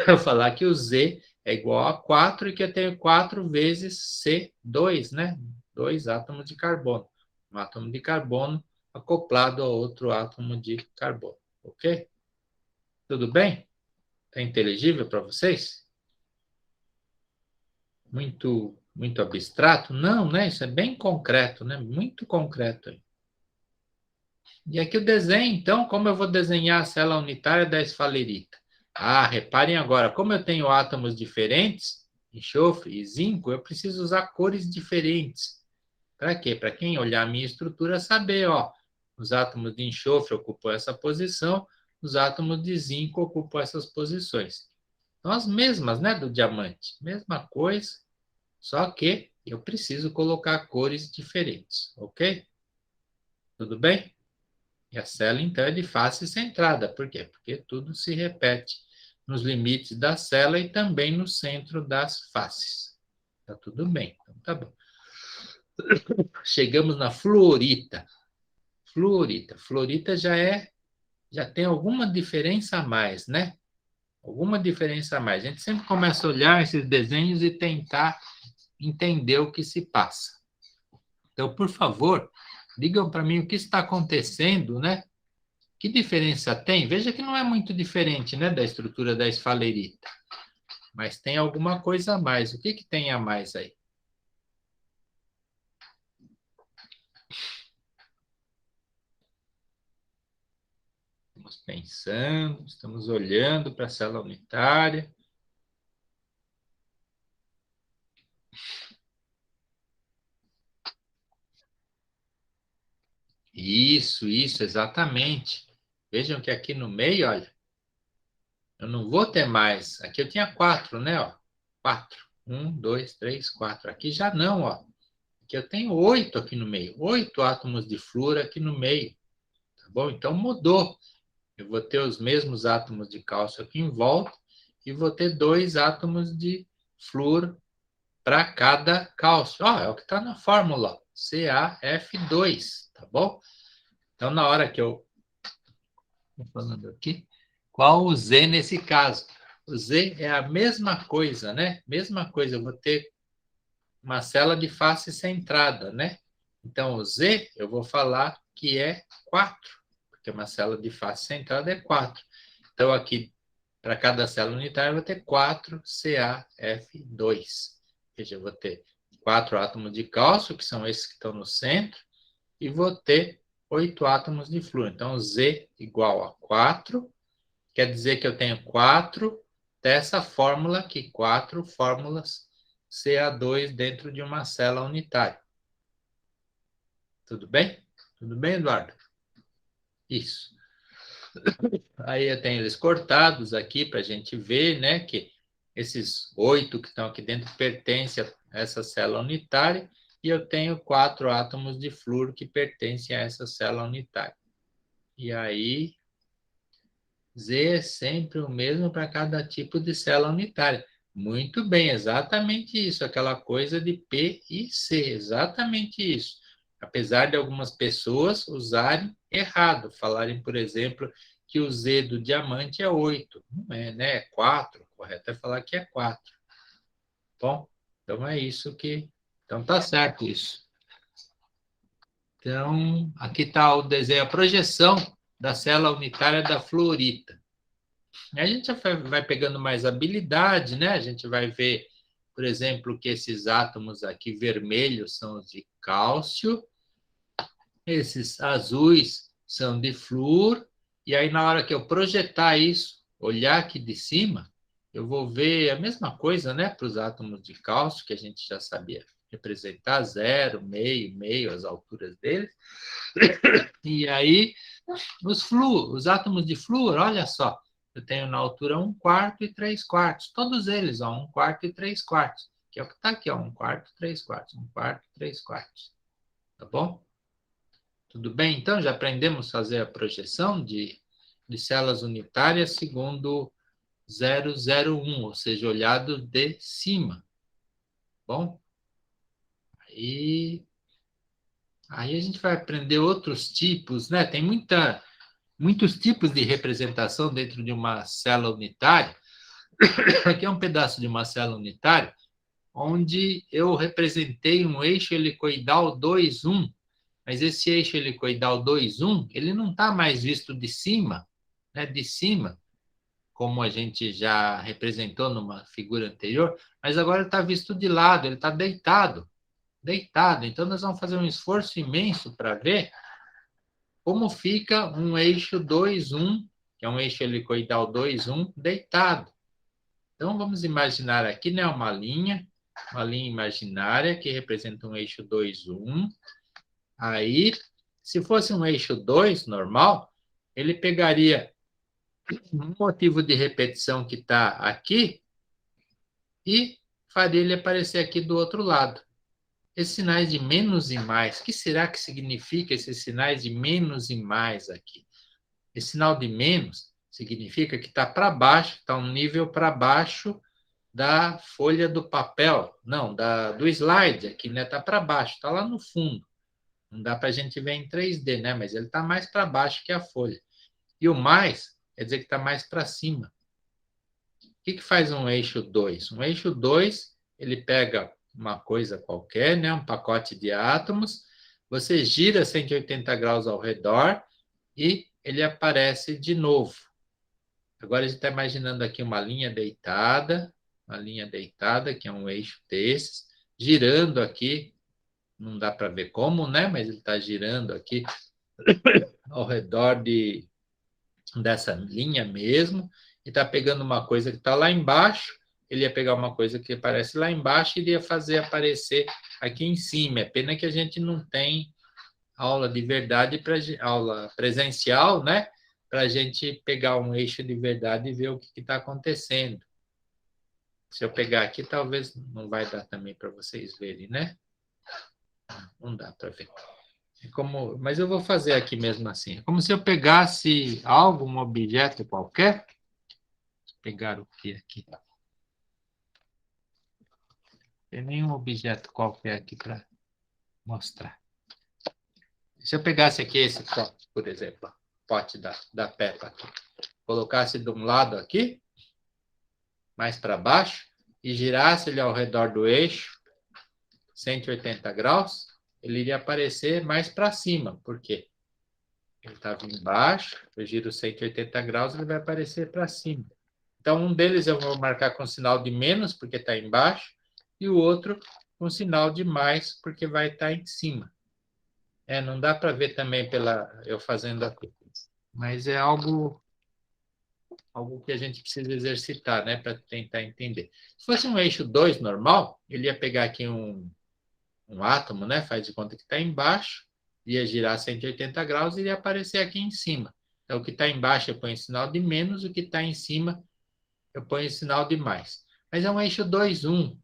eu falar que o Z é igual a 4 e que eu tenho 4 vezes C2, né? 2 átomos de carbono. Um átomo de carbono acoplado a outro átomo de carbono. Ok? Tudo bem? Está inteligível para vocês? Muito abstrato? Não, né? Isso é bem concreto, né? Muito concreto. E aqui o desenho, então, como eu vou desenhar a célula unitária da esfalerita? Ah, reparem agora, como eu tenho átomos diferentes, enxofre e zinco, eu preciso usar cores diferentes. Para quê? Para quem olhar a minha estrutura saber, ó, os átomos de enxofre ocupam essa posição, os átomos de zinco ocupam essas posições. São as mesmas, né, do diamante. Mesma coisa, só que eu preciso colocar cores diferentes, ok? Tudo bem? E a célula, então, é de face centrada. Por quê? Porque tudo se repete nos limites da célula e também no centro das faces. Tá tudo bem. Então, tá bom. Chegamos na fluorita. Fluorita. Fluorita já tem alguma diferença a mais, né? Alguma diferença a mais. A gente sempre começa a olhar esses desenhos e tentar entender o que se passa. Então, por favor, digam para mim o que está acontecendo, né? Que diferença tem? Veja que não é muito diferente, né, da estrutura da esfalerita. Mas tem alguma coisa a mais. O que tem a mais aí? Estamos pensando, estamos olhando para a célula unitária. Isso, exatamente. Vejam que aqui no meio, olha, eu não vou ter mais. Aqui eu tinha 4, né? Ó, 4. 1, 2, 3, 4. Aqui já não, ó. Aqui eu tenho 8 aqui no meio. 8 átomos de flúor aqui no meio. Tá bom? Então mudou. Eu vou ter os mesmos átomos de cálcio aqui em volta e vou ter 2 átomos de flúor para cada cálcio. Ó, é o que está na fórmula, CaF2, tá bom? Então, na hora que eu estou falando aqui, qual o Z nesse caso? O Z é a mesma coisa, né? Mesma coisa, eu vou ter uma célula de face centrada, né? Então, o Z, eu vou falar que é 4, porque uma célula de face centrada é 4. Então, aqui, para cada célula unitária, eu vou ter 4 CaF2. Veja, eu vou ter 4 átomos de cálcio, que são esses que estão no centro, e vou ter 8 átomos de flúor. Então, Z igual a 4, quer dizer que eu tenho 4 dessa fórmula aqui, 4 fórmulas Ca2 dentro de uma célula unitária. Tudo bem? Tudo bem, Eduardo? Isso. Aí eu tenho eles cortados aqui para a gente ver, né, que esses 8 que estão aqui dentro pertencem a essa célula unitária e eu tenho 4 átomos de flúor que pertencem a essa célula unitária. E aí, Z é sempre o mesmo para cada tipo de célula unitária. Muito bem, exatamente isso, aquela coisa de P e C, exatamente isso. Apesar de algumas pessoas usarem errado, falarem, por exemplo, que o Z do diamante é 8. Não é, né? É 4. O correto é falar que é 4. Bom, então é isso que... Então tá certo isso. Então, aqui está o desenho, a projeção da célula unitária da fluorita. A gente já vai pegando mais habilidade, né? A gente vai ver, por exemplo, que esses átomos aqui vermelhos são os de cálcio, esses azuis são de flúor, e aí na hora que eu projetar isso, olhar aqui de cima, eu vou ver a mesma coisa, né, para os átomos de cálcio, que a gente já sabia representar, 0, meio, meio, as alturas deles. E aí, os átomos de flúor, olha só, eu tenho na altura 1/4 e 3/4, todos eles, ó, 1/4 e 3/4, que é o que está aqui, ó, 1/4, 3/4, 1/4, 3/4, tá bom? Tudo bem? Então, já aprendemos a fazer a projeção de células unitárias segundo 001, ou seja, olhado de cima. Bom? Aí a gente vai aprender outros tipos, né? Tem muitos tipos de representação dentro de uma célula unitária. Aqui é um pedaço de uma célula unitária, onde eu representei um eixo helicoidal 2,1, mas esse eixo helicoidal 2,1, ele não está mais visto de cima, né? De cima, como a gente já representou numa figura anterior, mas agora ele está visto de lado, ele está deitado. Deitado. Então, nós vamos fazer um esforço imenso para ver como fica um eixo 2,1, que é um eixo helicoidal 2,1, deitado. Então, vamos imaginar aqui, né, uma linha imaginária que representa um eixo 2,1. Aí, se fosse um eixo 2 normal, ele pegaria um motivo de repetição que está aqui e faria ele aparecer aqui do outro lado. Esses sinais de menos e mais, o que será que significa esses sinais de menos e mais aqui? Esse sinal de menos significa que está para baixo, está um nível para baixo da folha do papel, não, do slide aqui, né? Está para baixo, está lá no fundo. Não dá para a gente ver em 3D, né? Mas ele está mais para baixo que a folha. E o mais quer dizer que está mais para cima. O que faz um eixo 2? Um eixo 2, ele pega uma coisa qualquer, né? Um pacote de átomos, você gira 180 graus ao redor e ele aparece de novo. Agora a gente está imaginando aqui uma linha deitada, que é um eixo desses, girando aqui, não dá para ver como, né? Mas ele está girando aqui ao redor de dessa linha mesmo, e está pegando uma coisa que está lá embaixo, ele ia pegar uma coisa que aparece lá embaixo e iria fazer aparecer aqui em cima. É pena que a gente não tem aula de verdade, aula presencial, né? Para a gente pegar um eixo de verdade e ver o que está acontecendo. Se eu pegar aqui, talvez não vai dar também para vocês verem, né? Não dá para ver. Mas eu vou fazer aqui mesmo assim. É como se eu pegasse algo, um objeto qualquer. Vou pegar o que aqui? Tem nenhum objeto qualquer aqui para mostrar. Se eu pegasse aqui esse pote, por exemplo, pote da Peppa aqui, colocasse de um lado aqui, mais para baixo, e girasse ele ao redor do eixo, 180 graus, ele iria aparecer mais para cima. Por quê? Ele estava embaixo, eu giro 180 graus, ele vai aparecer para cima. Então, um deles eu vou marcar com sinal de menos, porque está embaixo, e o outro com sinal de mais, porque vai estar em cima. Não dá para ver também eu fazendo aqui, mas é algo que a gente precisa exercitar, né, para tentar entender. Se fosse um eixo 2 normal, ele ia pegar aqui um átomo, né, faz de conta que está embaixo, ia girar 180 graus e ia aparecer aqui em cima. Então, o que está embaixo eu ponho sinal de menos, o que está em cima eu ponho sinal de mais. Mas é um eixo 2, 1,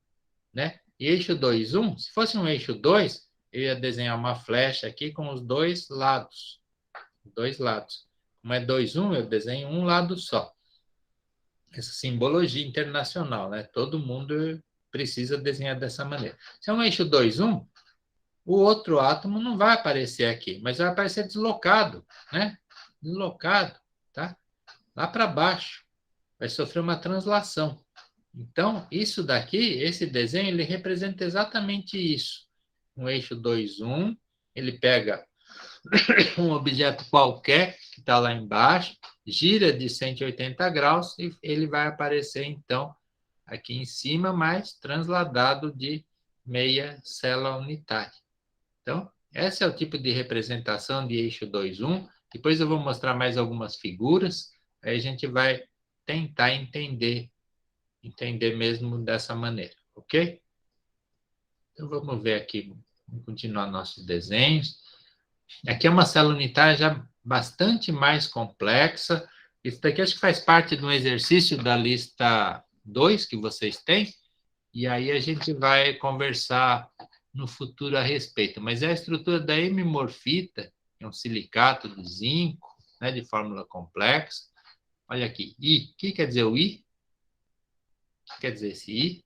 né? E eixo 2, 1, se fosse um eixo 2, eu ia desenhar uma flecha aqui com os dois lados. Dois lados. Como é 2, 1, eu desenho um lado só. Essa simbologia internacional, né? Todo mundo precisa desenhar dessa maneira. Se é um eixo 2, 1, o outro átomo não vai aparecer aqui, mas vai aparecer deslocado, né? Deslocado, tá? Lá para baixo. Vai sofrer uma translação. Então, isso daqui, esse desenho, ele representa exatamente isso. Um eixo 2, 1, ele pega um objeto qualquer que está lá embaixo, gira de 180 graus e ele vai aparecer, então, aqui em cima, mais transladado de meia célula unitária. Então, esse é o tipo de representação de eixo 2, 1. Depois eu vou mostrar mais algumas figuras, aí a gente vai tentar entender mesmo dessa maneira, ok? Então, vamos ver aqui, vamos continuar nossos desenhos. Aqui é uma célula unitária já bastante mais complexa. Isso daqui acho que faz parte de um exercício da lista 2 que vocês têm, e aí a gente vai conversar no futuro a respeito. Mas é a estrutura da hemimorfita, que é um silicato de zinco, né, de fórmula complexa. Olha aqui, I. O que quer dizer o I? O que quer dizer esse I?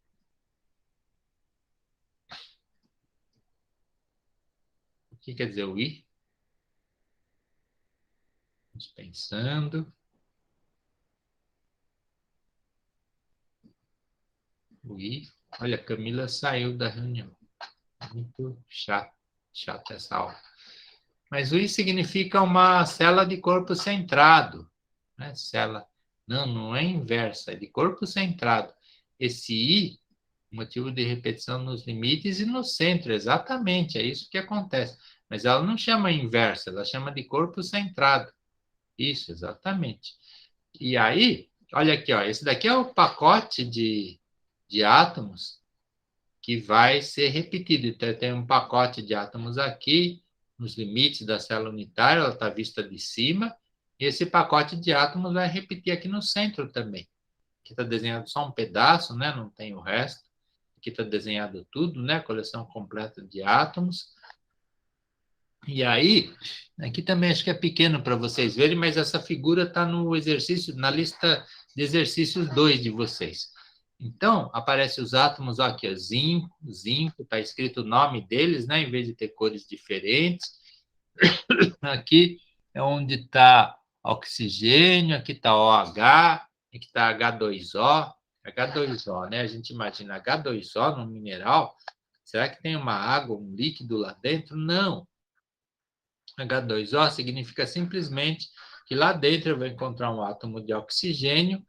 O que quer dizer o I? Vamos pensando. O I. Olha, a Camila saiu da reunião. Muito chata essa aula. Mas o I significa uma célula de corpo centrado. Né? Célula. Não é inversa, é de corpo centrado. Esse I, motivo de repetição nos limites e no centro, exatamente, é isso que acontece. Mas ela não chama inversa, ela chama de corpo centrado. Isso, exatamente. E aí, olha aqui, ó, esse daqui é o pacote de átomos que vai ser repetido. Então, tem um pacote de átomos aqui, nos limites da célula unitária, ela está vista de cima, e esse pacote de átomos vai repetir aqui no centro também. Aqui está desenhado só um pedaço, né? Não tem o resto. Aqui está desenhado tudo, né? Coleção completa de átomos. E aí, aqui também acho que é pequeno para vocês verem, mas essa figura está no exercício, na lista de exercícios 2 de vocês. Então, aparecem os átomos, ó, aqui, ó, zinco, está escrito o nome deles, né, em vez de ter cores diferentes. Aqui é onde está oxigênio, aqui está OH, aqui está H2O. H2O, né? A gente imagina H2O no mineral, será que tem uma água, um líquido lá dentro? Não. H2O significa simplesmente que lá dentro eu vou encontrar um átomo de oxigênio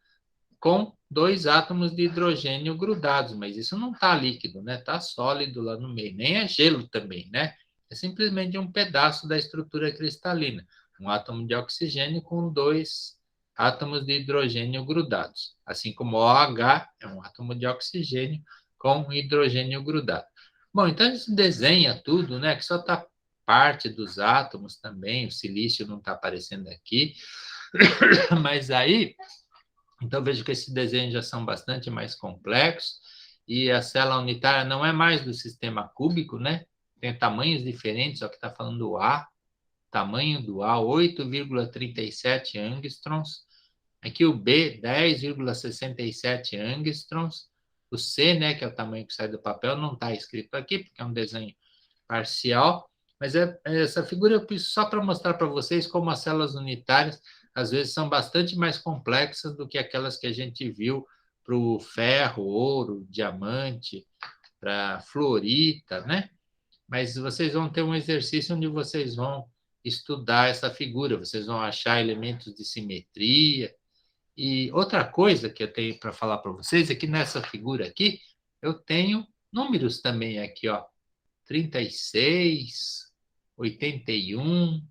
com 2 átomos de hidrogênio grudados, mas isso não está líquido, né? Está sólido lá no meio, nem é gelo também, né? É simplesmente um pedaço da estrutura cristalina, um átomo de oxigênio com 2 átomos de hidrogênio grudados, assim como OH é um átomo de oxigênio com hidrogênio grudado. Bom, então a gente desenha tudo, né, que só está parte dos átomos também, o silício não está aparecendo aqui, mas aí, então vejo que esses desenhos já são bastante mais complexos, e a célula unitária não é mais do sistema cúbico, né, tem tamanhos diferentes, só que está falando o A, tamanho do A, 8,37 angstroms, aqui o B, 10,67 angstroms, o C, né, que é o tamanho que sai do papel, não está escrito aqui, porque é um desenho parcial, mas essa figura eu fiz só para mostrar para vocês como as células unitárias, às vezes, são bastante mais complexas do que aquelas que a gente viu para o ferro, ouro, diamante, para fluorita, né? Mas vocês vão ter um exercício onde vocês vão estudar essa figura, vocês vão achar elementos de simetria. E outra coisa que eu tenho para falar para vocês é que nessa figura aqui, eu tenho números também aqui, ó. 36, 81,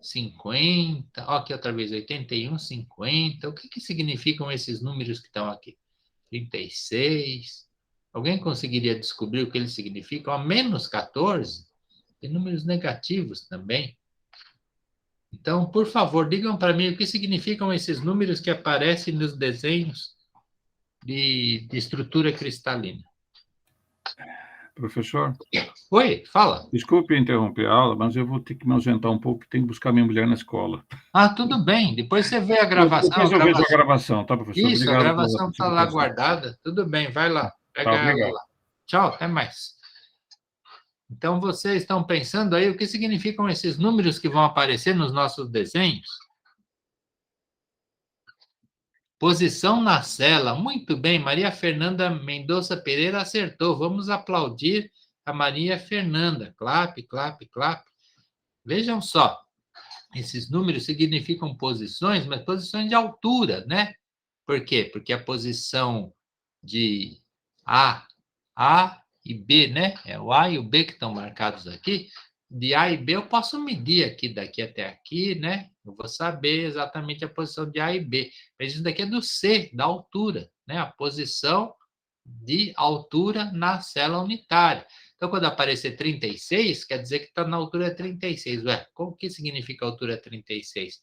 50. Ó, aqui outra vez, 81, 50. O que significam esses números que estão aqui? 36. Alguém conseguiria descobrir o que eles significam? Ó, menos 14. Tem números negativos também. Então, por favor, digam para mim o que significam esses números que aparecem nos desenhos de estrutura cristalina. Professor? Oi, fala. Desculpe interromper a aula, mas eu vou ter que me ausentar um pouco, tenho que buscar minha mulher na escola. Ah, tudo bem. Depois você vê a gravação. Depois eu vejo a gravação, tá, professor? Isso, obrigado a gravação está lá guardada. Tudo bem, vai lá. Pega ela lá. Tchau, até mais. Então, vocês estão pensando aí o que significam esses números que vão aparecer nos nossos desenhos? Posição na cela. Muito bem, Maria Fernanda Mendonça Pereira acertou. Vamos aplaudir a Maria Fernanda. Clap, clap, clap. Vejam só, esses números significam posições, mas posições de altura, né? Por quê? Porque a posição de A e B, né? É o A e o B que estão marcados aqui. De A e B eu posso medir aqui, daqui até aqui, né? Eu vou saber exatamente a posição de A e B. Mas isso daqui é do C, da altura, né? A posição de altura na célula unitária. Então, quando aparecer 36, quer dizer que está na altura 36. Ué, o que significa altura 36?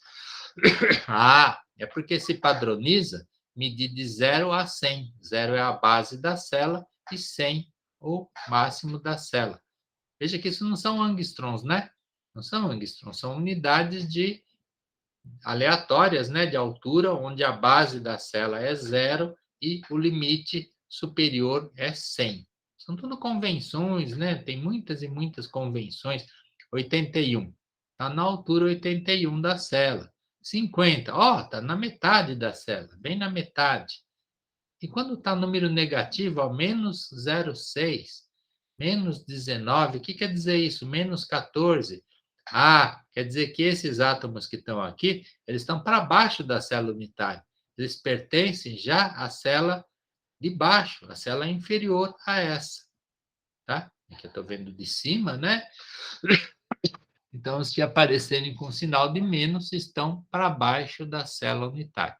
Ah, é porque se padroniza medir de 0 a 100. 0 é a base da célula e 100 o máximo da célula. Veja que isso não são angstroms, né? Não são angstroms, são unidades de aleatórias, né, de altura, onde a base da célula é 0 e o limite superior é 100. São tudo convenções, né? Tem muitas e muitas convenções. 81. Está na altura 81 da célula. 50. Ó, está na metade da célula, bem na metade. E quando está número negativo, ó, menos 0,6, menos 19, o que quer dizer isso? Menos 14. Ah, quer dizer que esses átomos que estão aqui, eles estão para baixo da célula unitária. Eles pertencem já à célula de baixo, a célula inferior a essa. Tá? Aqui eu estou vendo de cima, né? Então, se aparecerem com sinal de menos, estão para baixo da célula unitária.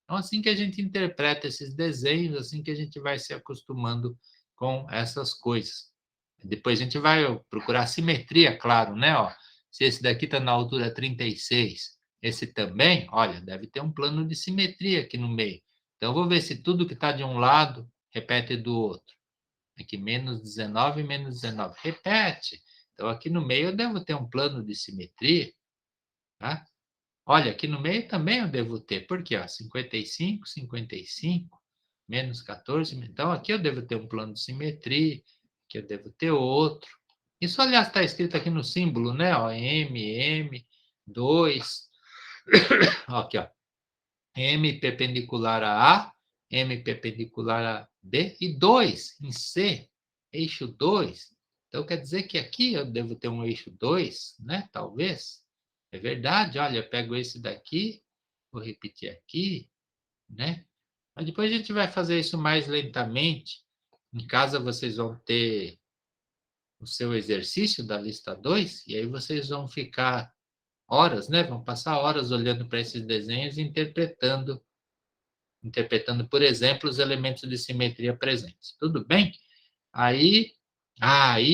Então, assim que a gente interpreta esses desenhos, assim que a gente vai se acostumando com essas coisas. Depois a gente vai procurar simetria, claro, né? Ó, se esse daqui está na altura 36, esse também, olha, deve ter um plano de simetria aqui no meio. Então, eu vou ver se tudo que está de um lado repete do outro. Aqui, menos 19, menos 19. Repete. Então, aqui no meio eu devo ter um plano de simetria. Tá? Olha, aqui no meio também eu devo ter. Por quê? Ó, 55, 55, menos 14. Então, aqui eu devo ter um plano de simetria. Aqui eu devo ter outro. Isso, aliás, está escrito aqui no símbolo, né? Ó, M, 2. Ó, aqui, ó. M perpendicular a A, M perpendicular a B e 2 em C, eixo 2. Então, quer dizer que aqui eu devo ter um eixo 2, né? Talvez. É verdade, olha, eu pego esse daqui, vou repetir aqui, né? Mas depois a gente vai fazer isso mais lentamente. Em casa vocês vão ter o seu exercício da lista 2, e aí vocês vão ficar horas, né? Vão passar horas olhando para esses desenhos e interpretando, por exemplo, os elementos de simetria presentes. Tudo bem? Aí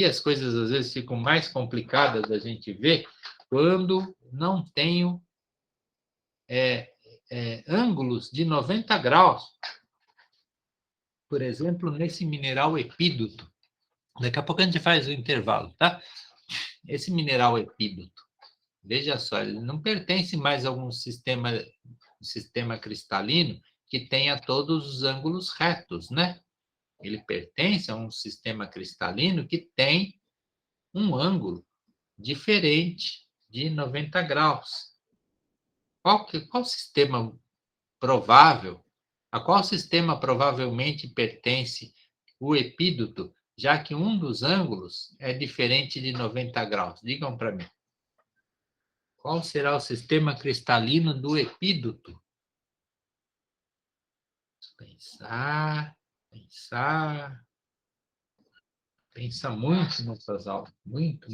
as coisas às vezes ficam mais complicadas da gente ver quando não tenho ângulos de 90 graus. Por exemplo, nesse mineral epídoto. Daqui a pouco a gente faz o intervalo, tá? Esse mineral epídoto, veja só, ele não pertence mais a um sistema cristalino que tenha todos os ângulos retos, né? Ele pertence a um sistema cristalino que tem um ângulo diferente de 90 graus. Qual sistema provável, a qual sistema provavelmente pertence o epídoto, já que um dos ângulos é diferente de 90 graus? Digam para mim. Qual será o sistema cristalino do epídoto? Pensar. Pensa muito nessas aulas. Muito.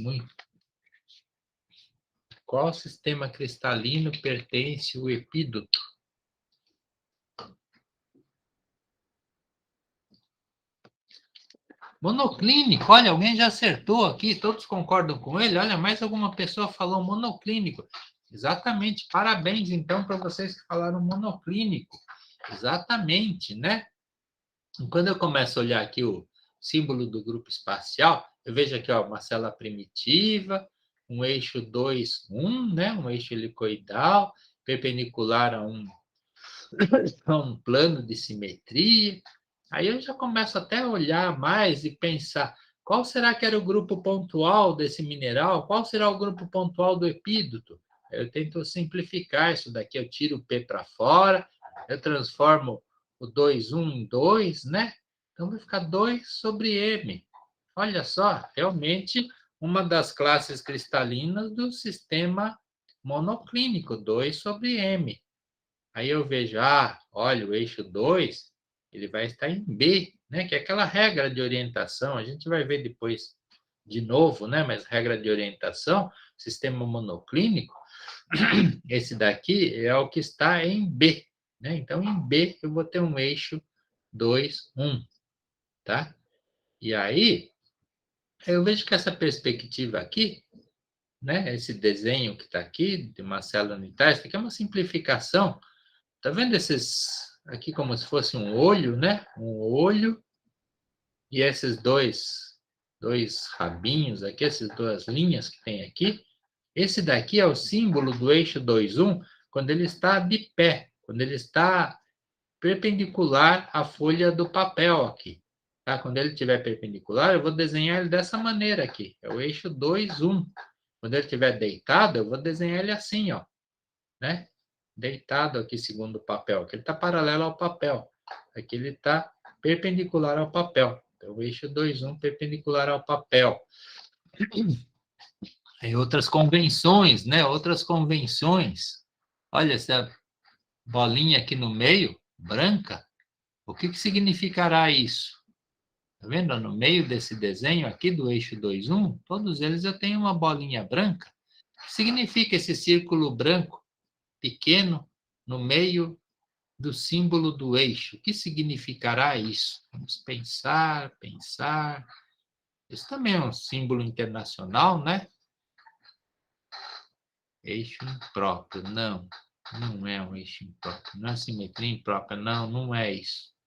Qual sistema cristalino pertence o epídoto? Monoclínico, olha, alguém já acertou aqui, todos concordam com ele? Olha, mais alguma pessoa falou monoclínico. Exatamente, parabéns então para vocês que falaram monoclínico. Exatamente, né? E quando eu começo a olhar aqui o símbolo do grupo espacial, eu vejo aqui ó, uma célula primitiva, um eixo 2, 1, né? Um eixo helicoidal, perpendicular a um plano de simetria. Aí eu já começo até a olhar mais e pensar, qual será que era o grupo pontual desse mineral? Qual será o grupo pontual do epídoto? Eu tento simplificar isso daqui, eu tiro o P para fora, eu transformo o 2, 1 em 2, né? Então vai ficar 2 sobre M. Olha só, realmente uma das classes cristalinas do sistema monoclínico, 2 sobre M. Aí eu vejo, olha, o eixo 2, ele vai estar em B, né? Que é aquela regra de orientação, a gente vai ver depois de novo, né? Mas regra de orientação, sistema monoclínico, esse daqui é o que está em B, né? Então, em B, eu vou ter um eixo 2, 1, tá? E aí, eu vejo que essa perspectiva aqui, né? Esse desenho que está aqui, de uma célula unitária, isso aqui é uma simplificação. Tá vendo esses aqui como se fosse um olho, né? Um olho e esses dois rabinhos aqui, essas duas linhas que tem aqui. Esse daqui é o símbolo do eixo 2, 1, quando ele está de pé, quando ele está perpendicular à folha do papel aqui. Tá? Quando ele estiver perpendicular, eu vou desenhar ele dessa maneira aqui. É o eixo 2, 1. Quando ele estiver deitado, eu vou desenhar ele assim, ó, né? Deitado aqui, segundo o papel. Aqui ele está paralelo ao papel. Aqui ele está perpendicular ao papel. Então, o eixo 2, 1 perpendicular ao papel. Tem outras convenções, né? Outras convenções. Olha essa bolinha aqui no meio, branca. O que significará isso? Tá vendo? No meio desse desenho aqui do eixo 2, 1, todos eles eu tenho uma bolinha branca. O que significa esse círculo branco pequeno no meio do símbolo do eixo? O que significará isso? Vamos pensar. Isso também é um símbolo internacional, né? Eixo impróprio. Não é um eixo impróprio. Não é simetria imprópria. Não é isso.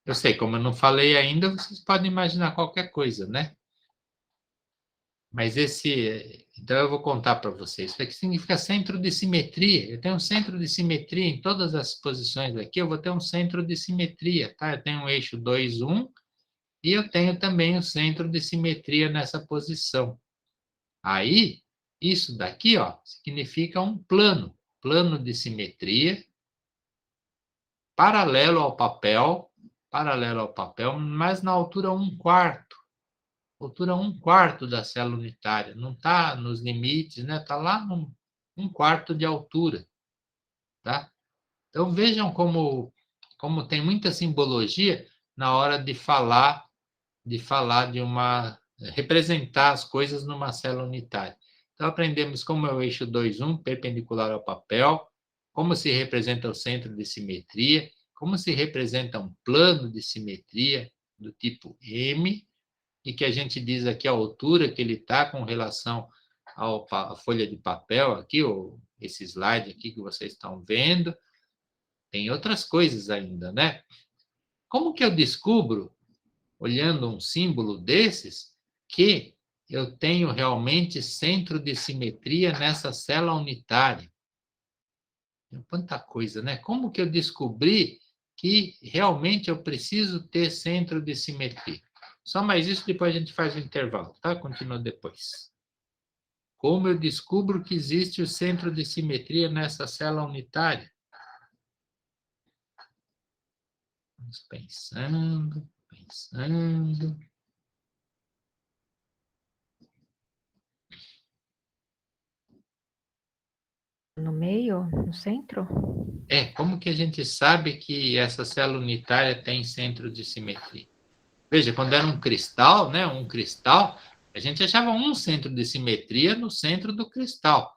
Eu sei, como eu não falei ainda, vocês podem imaginar qualquer coisa, né? Mas então eu vou contar para vocês. Isso aqui significa centro de simetria. Eu tenho um centro de simetria em todas as posições aqui, eu vou ter um centro de simetria, tá? Eu tenho um eixo 2, 1, e eu tenho também o centro de simetria nessa posição. Aí, isso daqui, ó, significa um plano de simetria, paralelo ao papel, mas na altura 1/4. Altura 1/4 da célula unitária, não está nos limites, né? Está lá no 1/4 de altura, tá? Então vejam como tem muita simbologia na hora de representar as coisas numa célula unitária. Então, aprendemos como é o eixo 2, 1, perpendicular ao papel, como se representa o centro de simetria, como se representa um plano de simetria do tipo M, e que a gente diz aqui a altura que ele está com relação à folha de papel aqui, ou esse slide aqui que vocês estão vendo. Tem outras coisas ainda, né? Como que eu descubro, olhando um símbolo desses, que eu tenho realmente centro de simetria nessa célula unitária? Tem quanta coisa, né? Como que eu descobri que realmente eu preciso ter centro de simetria? Só mais isso, depois a gente faz o intervalo, tá? Continua depois. Como eu descubro que existe o centro de simetria nessa célula unitária? Vamos pensando, pensando. No meio? No centro? Como que a gente sabe que essa célula unitária tem centro de simetria? Veja, quando era um cristal, né, a gente achava um centro de simetria no centro do cristal.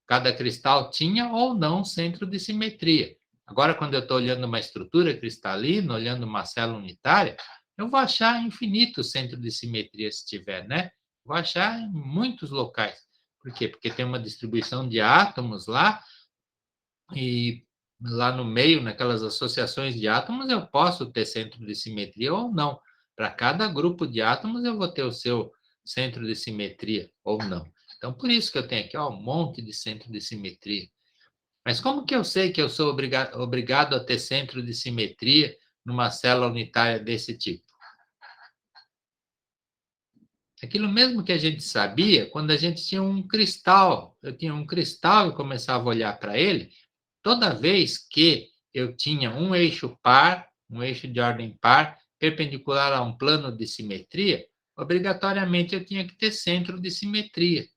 Cada cristal tinha ou não centro de simetria. Agora, quando eu estou olhando uma estrutura cristalina, olhando uma célula unitária, eu vou achar infinito centro de simetria se tiver, né? Vou achar em muitos locais. Por quê? Porque tem uma distribuição de átomos lá, e lá no meio, naquelas associações de átomos, eu posso ter centro de simetria ou não. Para cada grupo de átomos, eu vou ter o seu centro de simetria ou não. Então, por isso que eu tenho aqui um monte de centro de simetria. Mas como que eu sei que eu sou obrigado a ter centro de simetria numa célula unitária desse tipo? Aquilo mesmo que a gente sabia quando a gente tinha um cristal. Eu tinha um cristal e começava a olhar para ele. Toda vez que eu tinha um eixo par, um eixo de ordem par, perpendicular a um plano de simetria, obrigatoriamente eu tinha que ter centro de simetria.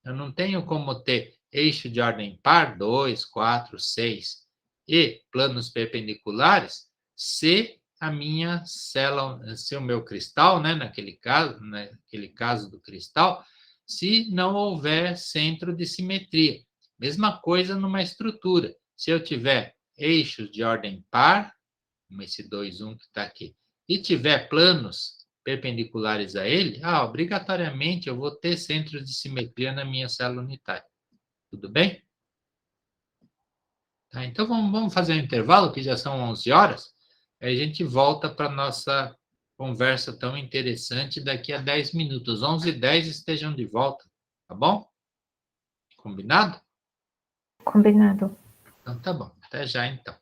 Eu não tenho como ter eixo de ordem par, 2, 4, 6 e planos perpendiculares se a minha célula, se o meu cristal, né, naquele caso do cristal, se não houver centro de simetria. Mesma coisa numa estrutura. Se eu tiver eixos de ordem par, como esse 2, 1 que está aqui, e tiver planos perpendiculares a ele, obrigatoriamente eu vou ter centros de simetria na minha célula unitária. Tudo bem? Tá, então vamos fazer um intervalo, que já são 11 horas, aí a gente volta para a nossa conversa tão interessante daqui a 10 minutos. 11h10 estejam de volta, tá bom? Combinado? Combinado. Então tá bom, até já então.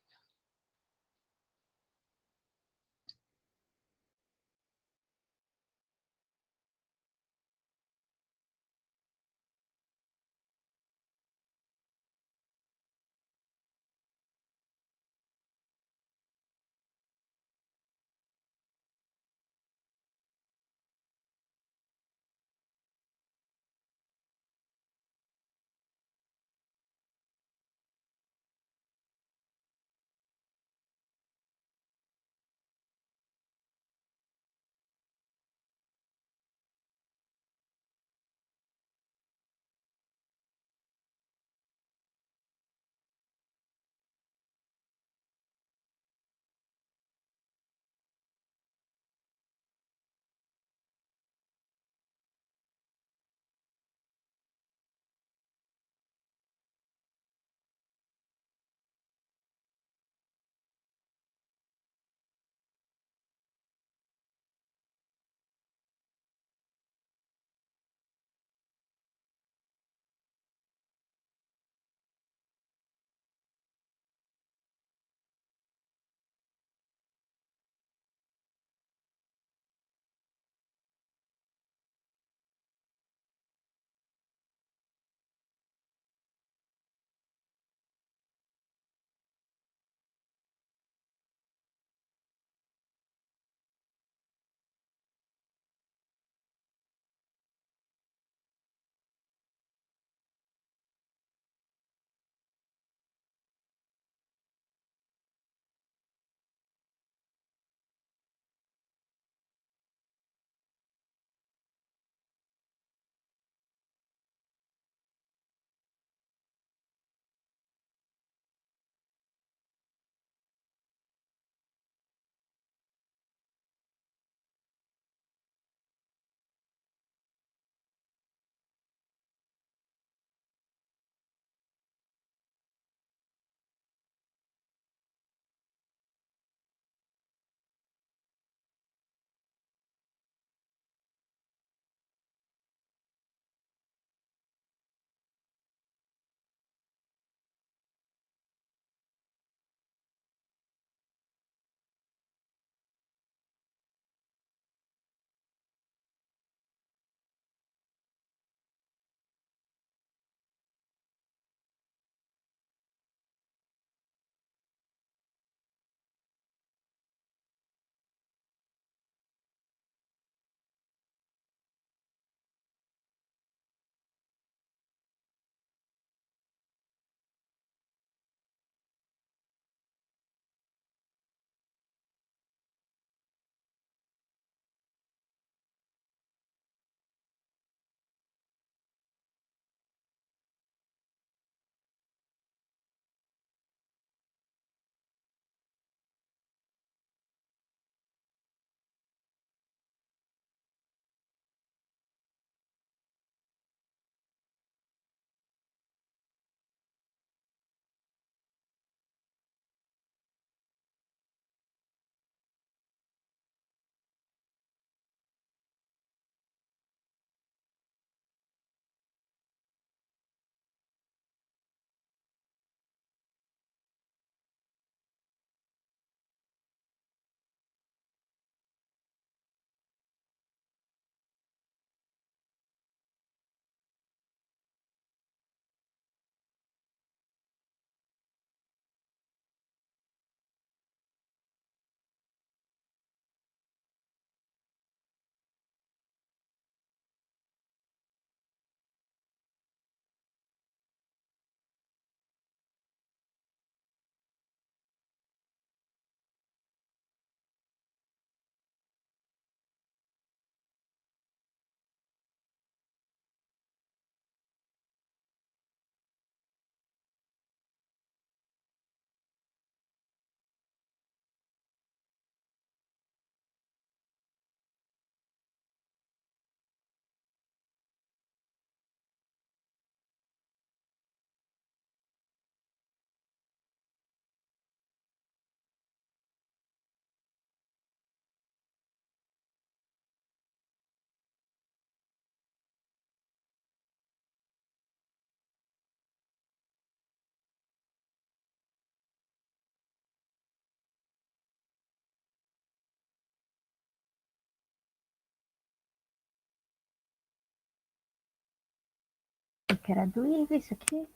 achei que era do Ivo isso aqui.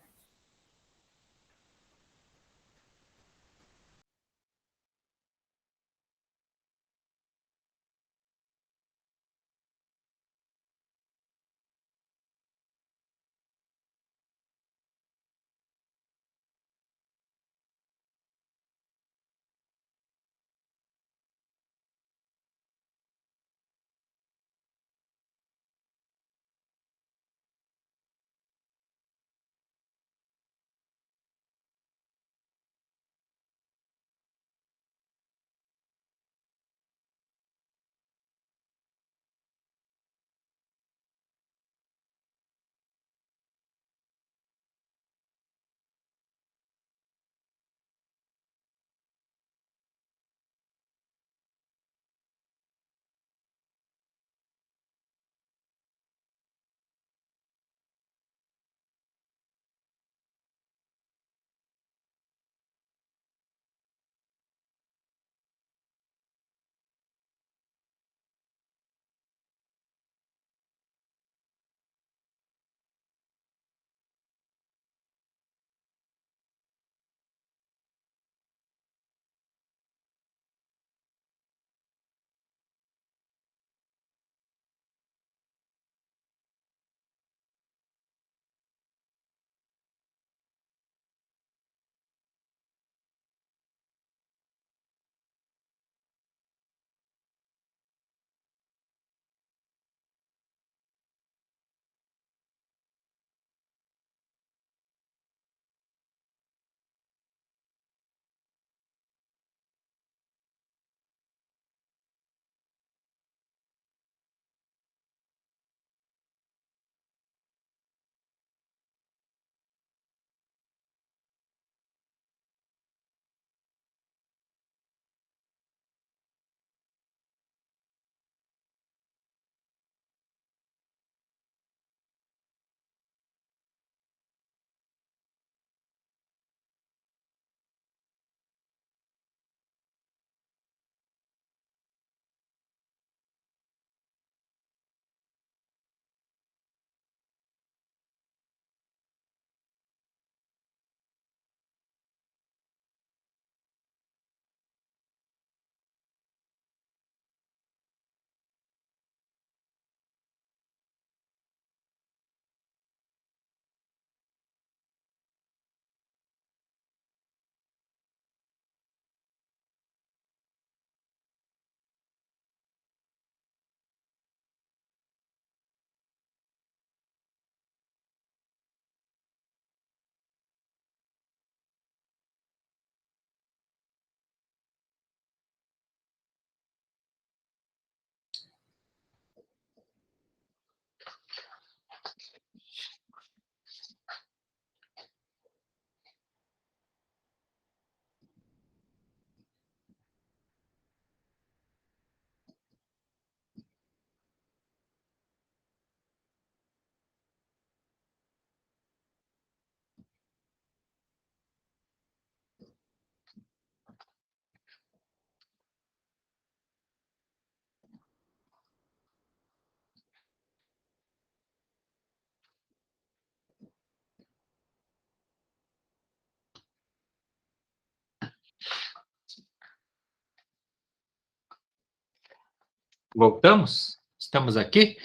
Voltamos? Estamos aqui?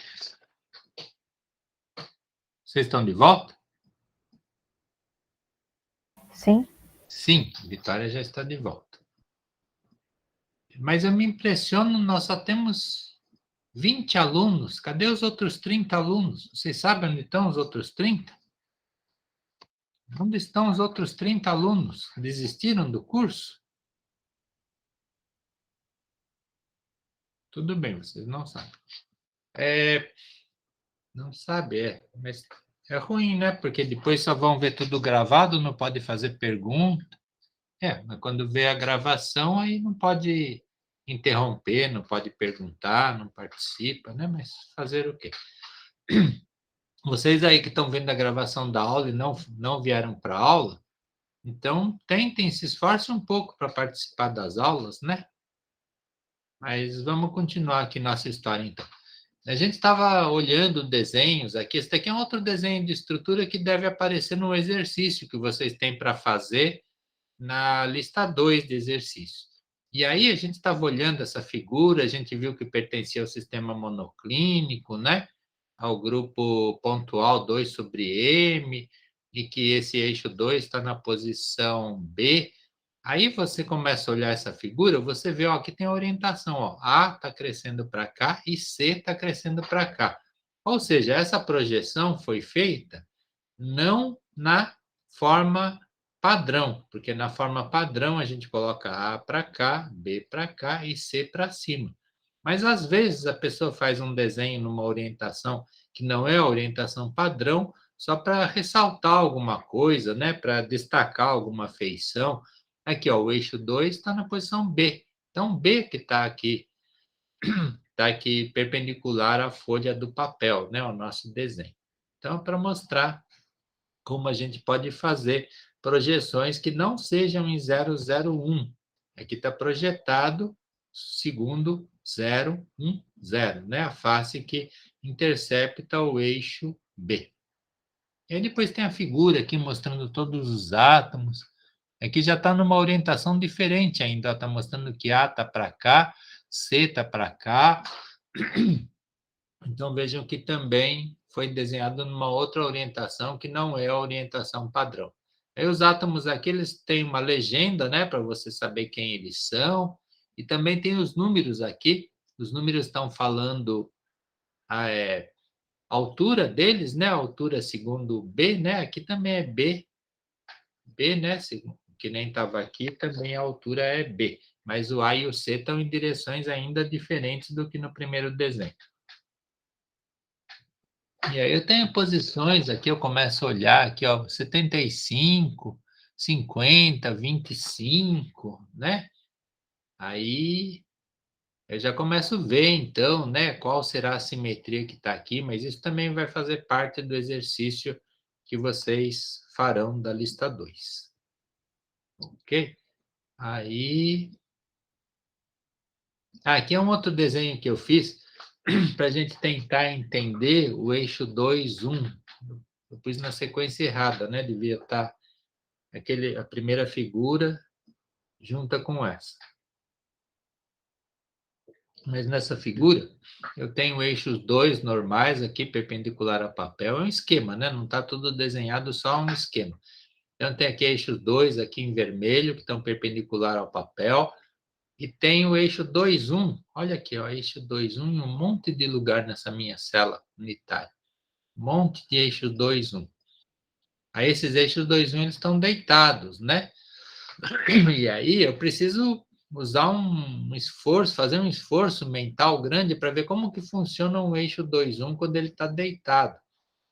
Vocês estão de volta? Sim. Sim, Vitória já está de volta. Mas eu me impressiono, nós só temos 20 alunos. Cadê os outros 30 alunos? Vocês sabem onde estão os outros 30? Onde estão os outros 30 alunos? Desistiram do curso? Tudo bem, vocês não sabem. Não sabe, mas é ruim, né? Porque depois só vão ver tudo gravado, não pode fazer pergunta. Mas quando vê a gravação, aí não pode interromper, não pode perguntar, não participa, né? Mas fazer o quê? Vocês aí que estão vendo a gravação da aula e não vieram para a aula, então tentem, se esforcem um pouco para participar das aulas, né? Mas vamos continuar aqui nossa história, então. A gente estava olhando desenhos aqui. Esse daqui é um outro desenho de estrutura que deve aparecer no exercício que vocês têm para fazer na lista 2 de exercícios. E aí a gente estava olhando essa figura, a gente viu que pertencia ao sistema monoclínico, né? Ao grupo pontual 2 sobre M, e que esse eixo 2 está na posição B. Aí você começa a olhar essa figura, você vê, ó, aqui tem a orientação, ó, A está crescendo para cá e C está crescendo para cá. Ou seja, essa projeção foi feita não na forma padrão, porque na forma padrão a gente coloca A para cá, B para cá e C para cima. Mas às vezes a pessoa faz um desenho numa orientação que não é a orientação padrão, só para ressaltar alguma coisa, né? Para destacar alguma feição. Aqui, ó, o eixo 2 está na posição B. Então, B que está aqui perpendicular à folha do papel, né? O nosso desenho. Então, para mostrar como a gente pode fazer projeções que não sejam em 001. Aqui está projetado segundo 010, né? A face que intercepta o eixo B. E aí depois tem a figura aqui mostrando todos os átomos. Aqui já está numa orientação diferente ainda. Está mostrando que A está para cá, C está para cá. Então vejam que também foi desenhado numa outra orientação que não é a orientação padrão. Aí os átomos aqui, eles têm uma legenda, né, para você saber quem eles são, e também tem os números aqui. Os números estão falando a altura deles, né, a altura segundo B, né, aqui também é B, né, que nem estava aqui, também a altura é B, mas o A e o C estão em direções ainda diferentes do que no primeiro desenho. E aí eu tenho posições aqui, eu começo a olhar aqui, ó, 75, 50, 25, né? Aí eu já começo a ver, então, né, qual será a simetria que está aqui, mas isso também vai fazer parte do exercício que vocês farão da lista 2. Ok? Aí. Aqui é um outro desenho que eu fiz para a gente tentar entender o eixo 2, 1. Eu pus na sequência errada, né? Devia estar a primeira figura junta com essa. Mas nessa figura, eu tenho eixos 2 normais aqui, perpendicular ao papel. É um esquema, né? Não está tudo desenhado, só um esquema. Então, tem aqui eixos 2 aqui em vermelho, que estão perpendicular ao papel. E tem o eixo 2, 1. Olha aqui, ó, eixo 2, 1 em um monte de lugar nessa minha célula unitária. Um monte de eixo 2, 1. Aí esses eixos 2, 1, eles estão deitados, né? E aí eu preciso usar um esforço, fazer um esforço mental grande para ver como que funciona um eixo 2, 1 quando ele está deitado.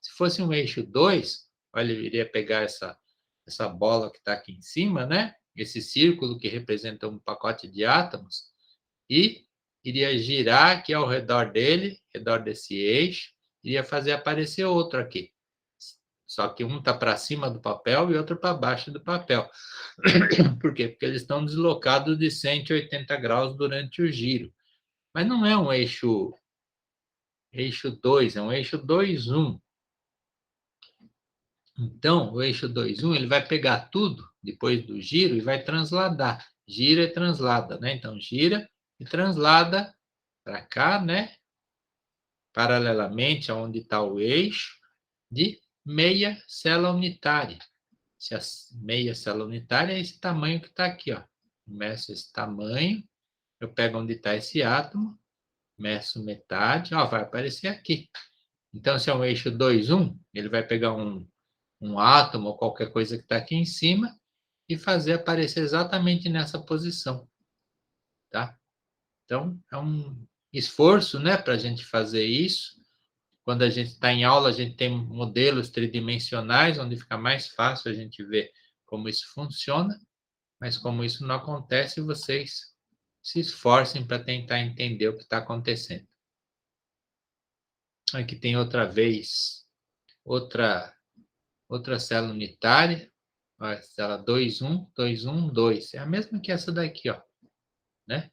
Se fosse um eixo 2, olha, eu iria pegar essa bola que está aqui em cima, né? Esse círculo que representa um pacote de átomos, e iria girar aqui ao redor dele, ao redor desse eixo, iria fazer aparecer outro aqui. Só que um está para cima do papel e outro para baixo do papel. Por quê? Porque eles estão deslocados de 180 graus durante o giro. Mas não é um eixo 2, é um eixo 2, 1. Então, o eixo 2, 1, ele vai pegar tudo depois do giro e vai transladar. Gira e translada, né? Então, gira e translada para cá, né? Paralelamente aonde está o eixo, de meia célula unitária. Se a meia célula unitária é esse tamanho que está aqui, ó. Meço esse tamanho, eu pego onde está esse átomo, meço metade, ó, vai aparecer aqui. Então, se é um eixo 2, 1, ele vai pegar um átomo ou qualquer coisa que está aqui em cima e fazer aparecer exatamente nessa posição, tá? Então, é um esforço, né, para a gente fazer isso. Quando a gente está em aula, a gente tem modelos tridimensionais, onde fica mais fácil a gente ver como isso funciona, mas como isso não acontece, vocês se esforcem para tentar entender o que está acontecendo. Aqui tem outra vez, outra célula unitária, ó, célula 2, 1, 2, 1, 2. É a mesma que essa daqui, ó, né?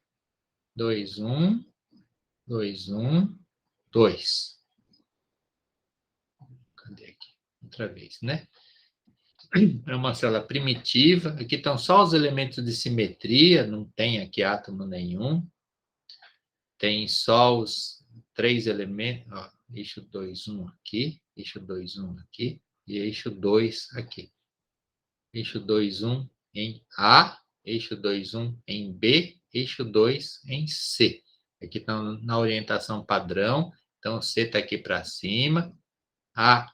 2, 1, 2, 1, 2. Cadê aqui? Outra vez, né? É uma célula primitiva. Aqui estão só os elementos de simetria, não tem aqui átomo nenhum. Tem só os 3 elementos, ó, eixo 2, 1 aqui, eixo 2, 1 aqui, e eixo 2 aqui. Eixo 2, 1 em A, eixo 2, 1 em B, eixo 2 em C. Aqui estão na orientação padrão, então C está aqui para cima, A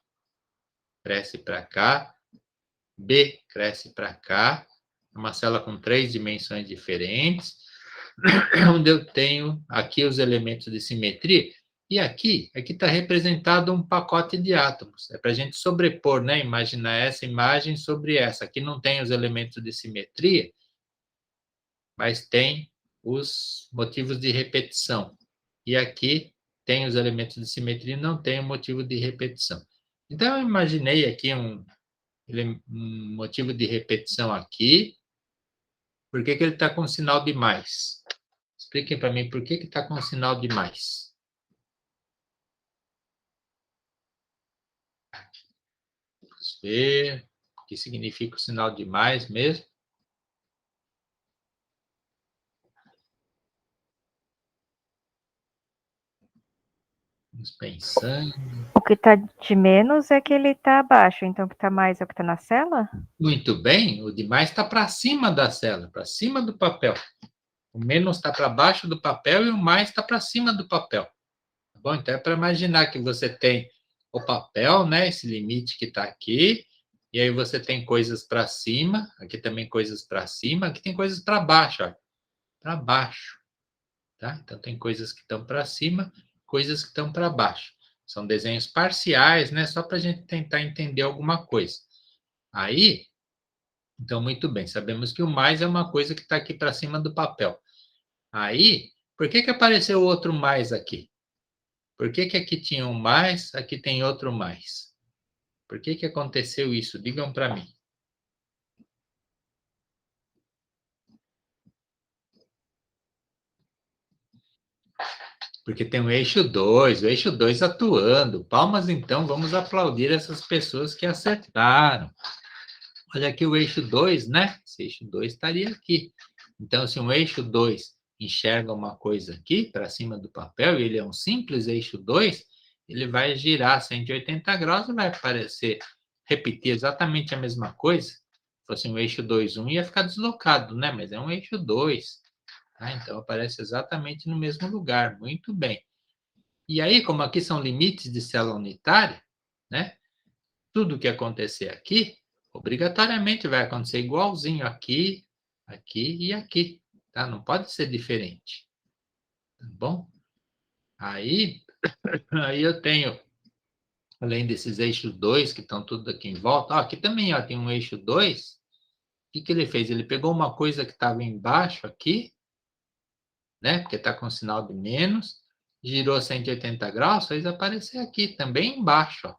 cresce para cá, B cresce para cá, é uma célula com 3 dimensões diferentes, onde eu tenho aqui os elementos de simetria, e aqui está representado um pacote de átomos. É para a gente sobrepor, né? Imaginar essa imagem sobre essa. Aqui não tem os elementos de simetria, mas tem os motivos de repetição. E aqui tem os elementos de simetria e não tem o motivo de repetição. Então, eu imaginei aqui um motivo de repetição aqui. Por que ele está com sinal de mais? Expliquem para mim por que está com sinal de mais. Vamos ver o que significa o sinal de mais mesmo. Vamos pensando. O que está de menos é que ele está abaixo, então o que está mais é o que está na célula? Muito bem, o de mais está para cima da célula, para cima do papel. O menos está para baixo do papel e o mais está para cima do papel. Tá bom? Então é para imaginar que você tem o papel, né? Esse limite que está aqui, e aí você tem coisas para cima, aqui também coisas para cima, aqui tem coisas para baixo, ó, para baixo. Tá? Então tem coisas que estão para cima, coisas que estão para baixo. São desenhos parciais, né? Só para a gente tentar entender alguma coisa. Aí, então, muito bem, sabemos que o mais é uma coisa que está aqui para cima do papel. Aí, por que apareceu outro mais aqui? Por que aqui tinha um mais, aqui tem outro mais? Por que aconteceu isso? Digam para mim. Porque tem o eixo 2 atuando. Palmas, então, vamos aplaudir essas pessoas que acertaram. Olha aqui o eixo 2, né? Esse eixo 2 estaria aqui. Então, se um eixo 2 enxerga uma coisa aqui, para cima do papel, e ele é um simples eixo 2, ele vai girar 180 graus e vai aparecer, repetir exatamente a mesma coisa. Se fosse um eixo 2, 1, ia ficar deslocado, né? Mas é um eixo 2. Tá? Então, aparece exatamente no mesmo lugar. Muito bem. E aí, como aqui são limites de célula unitária, né? Tudo que acontecer aqui, obrigatoriamente vai acontecer igualzinho aqui, aqui e aqui. Tá? Não pode ser diferente. Tá bom? Aí eu tenho, além desses eixos 2, que estão tudo aqui em volta, ó, aqui também ó, tem um eixo 2. O que ele fez? Ele pegou uma coisa que estava embaixo aqui, né? Porque está com sinal de menos, girou 180 graus, fez aparecer aqui, também embaixo, ó.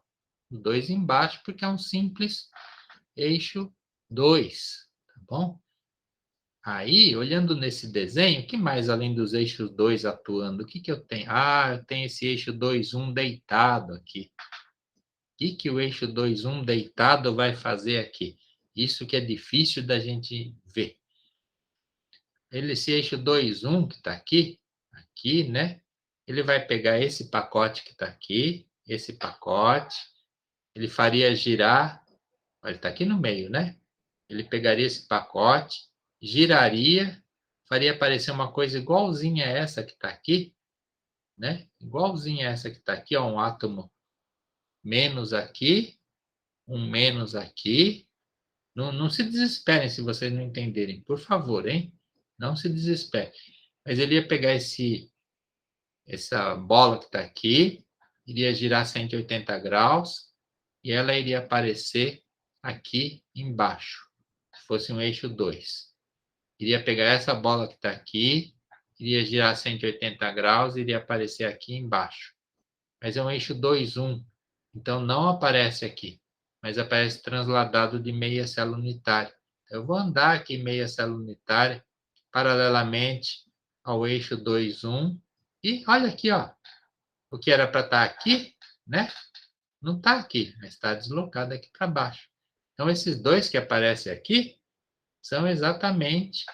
2 embaixo, porque é um simples eixo 2, tá bom? Aí, olhando nesse desenho, o que mais além dos eixos 2 atuando? O que eu tenho? Ah, eu tenho esse eixo 2, 1 deitado aqui. O que o eixo 2, 1 deitado vai fazer aqui? Isso que é difícil da gente ver. Esse eixo 2, 1 que está aqui, né? Ele vai pegar esse pacote que está aqui, esse pacote, ele faria girar, ele está aqui no meio, né? Ele pegaria esse pacote, giraria, faria aparecer uma coisa igualzinha a essa que está aqui, né? Igualzinha a essa que está aqui, ó, um átomo menos aqui, um menos aqui. Não se desesperem se vocês não entenderem, por favor, hein? Não se desesperem. Mas ele ia pegar essa bola que está aqui, iria girar 180 graus e ela iria aparecer aqui embaixo, se fosse um eixo 2. Iria pegar essa bola que está aqui, iria girar 180 graus e iria aparecer aqui embaixo. Mas é um eixo 2, 1, então não aparece aqui, mas aparece transladado de meia célula unitária. Eu vou andar aqui meia célula unitária, paralelamente ao eixo 2, 1, e olha aqui, ó, o que era para estar aqui, né? Não está aqui, mas está deslocado aqui para baixo. Então, esses dois que aparecem aqui são exatamente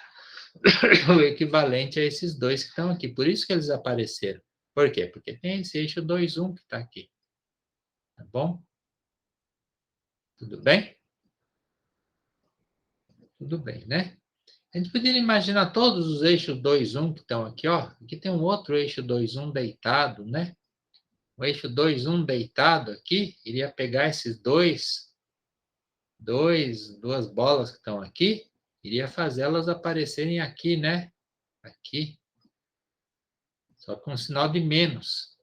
o equivalente a esses dois que estão aqui. Por isso que eles apareceram. Por quê? Porque tem esse eixo 2, 1 que está aqui. Tá bom? Tudo bem? Tudo bem, né? A gente poderia imaginar todos os eixos 2, 1 que estão aqui, ó. Aqui tem um outro eixo 2, 1 deitado, né? O eixo 2, 1 deitado aqui, iria pegar esses duas bolas que estão aqui, iria fazê-las aparecerem aqui, né? Aqui. Só com um sinal de menos.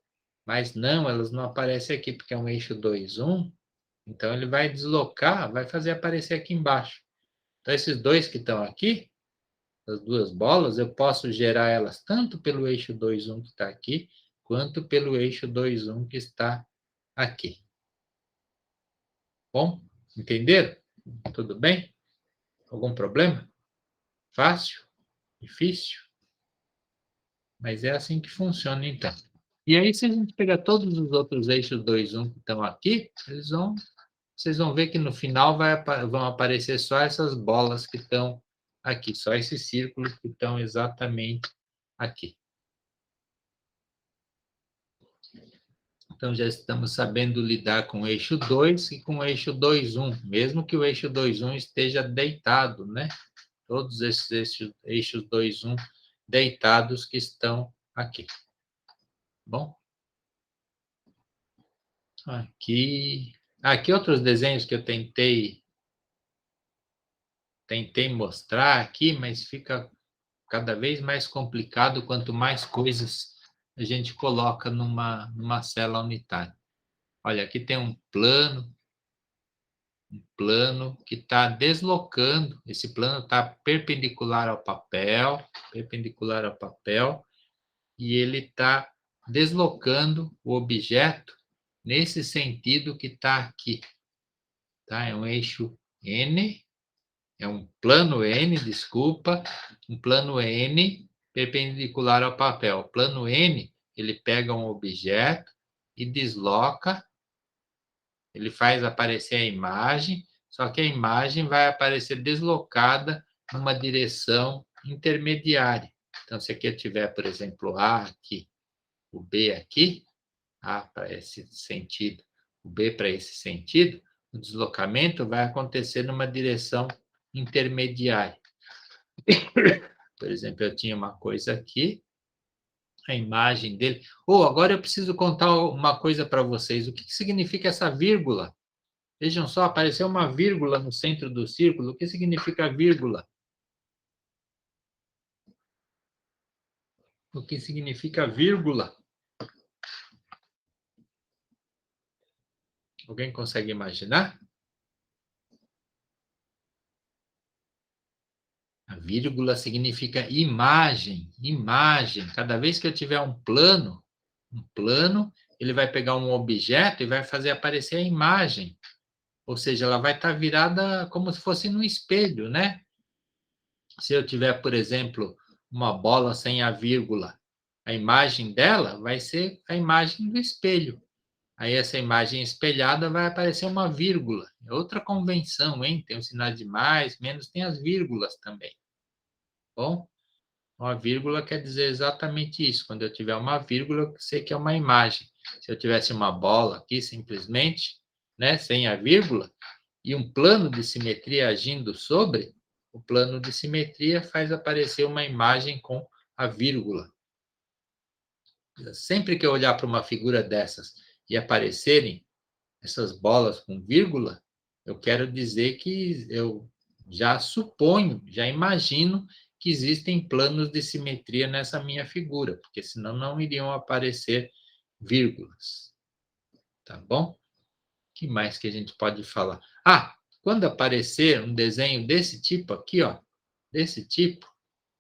Mas não, elas não aparecem aqui, porque é um eixo 2, 1. Então, ele vai deslocar, vai fazer aparecer aqui embaixo. Então, esses dois que estão aqui, as duas bolas, eu posso gerar elas tanto pelo eixo 2, 1 que está aqui, quanto pelo eixo 2, 1 que está aqui. Bom, entenderam? Tudo bem? Algum problema? Fácil? Difícil? Mas é assim que funciona, então. E aí, se a gente pegar todos os outros eixos 2, 1 que estão aqui, vocês vão ver que no final vão aparecer só essas bolas que estão aqui, só esses círculos que estão exatamente aqui. Então, já estamos sabendo lidar com o eixo 2 e com o eixo 2, 1, mesmo que o eixo 2, 1 esteja deitado, né? Todos esses eixos 2, 1 deitados que estão aqui. Bom? Aqui outros desenhos que eu tentei mostrar aqui, mas fica cada vez mais complicado quanto mais coisas a gente coloca numa célula unitária. Olha, aqui tem um plano que está deslocando, esse plano está perpendicular ao papel, e ele está deslocando o objeto nesse sentido que está aqui. Tá? É um eixo N, é um plano N, desculpa, um plano N perpendicular ao papel. O plano N, ele pega um objeto e desloca, ele faz aparecer a imagem, só que a imagem vai aparecer deslocada numa direção intermediária. Então, se aqui eu tiver, por exemplo, o A aqui, o B aqui, A para esse sentido, o B para esse sentido, o deslocamento vai acontecer numa direção intermediária. Por exemplo, eu tinha uma coisa aqui, a imagem dele. Agora eu preciso contar uma coisa para vocês. O que significa essa vírgula? Vejam só, apareceu uma vírgula no centro do círculo. O que significa vírgula? O que significa vírgula? Alguém consegue imaginar? A vírgula significa imagem, imagem. Cada vez que eu tiver um plano, ele vai pegar um objeto e vai fazer aparecer a imagem. Ou seja, ela vai estar virada como se fosse no espelho, né? Se eu tiver, por exemplo, uma bola sem a vírgula, a imagem dela vai ser a imagem do espelho. Aí essa imagem espelhada vai aparecer uma vírgula. É outra convenção, hein? Tem os sinais de mais, menos, tem as vírgulas também. Bom, uma vírgula quer dizer exatamente isso. Quando eu tiver uma vírgula, eu sei que é uma imagem. Se eu tivesse uma bola aqui, simplesmente, né, sem a vírgula, e um plano de simetria agindo sobre, o plano de simetria faz aparecer uma imagem com a vírgula. Sempre que eu olhar para uma figura dessas e aparecerem essas bolas com vírgula, eu quero dizer que eu já suponho, já imagino que existem planos de simetria nessa minha figura, porque senão não iriam aparecer vírgulas. Tá bom? O que mais que a gente pode falar? Quando aparecer um desenho desse tipo aqui, ó, desse tipo,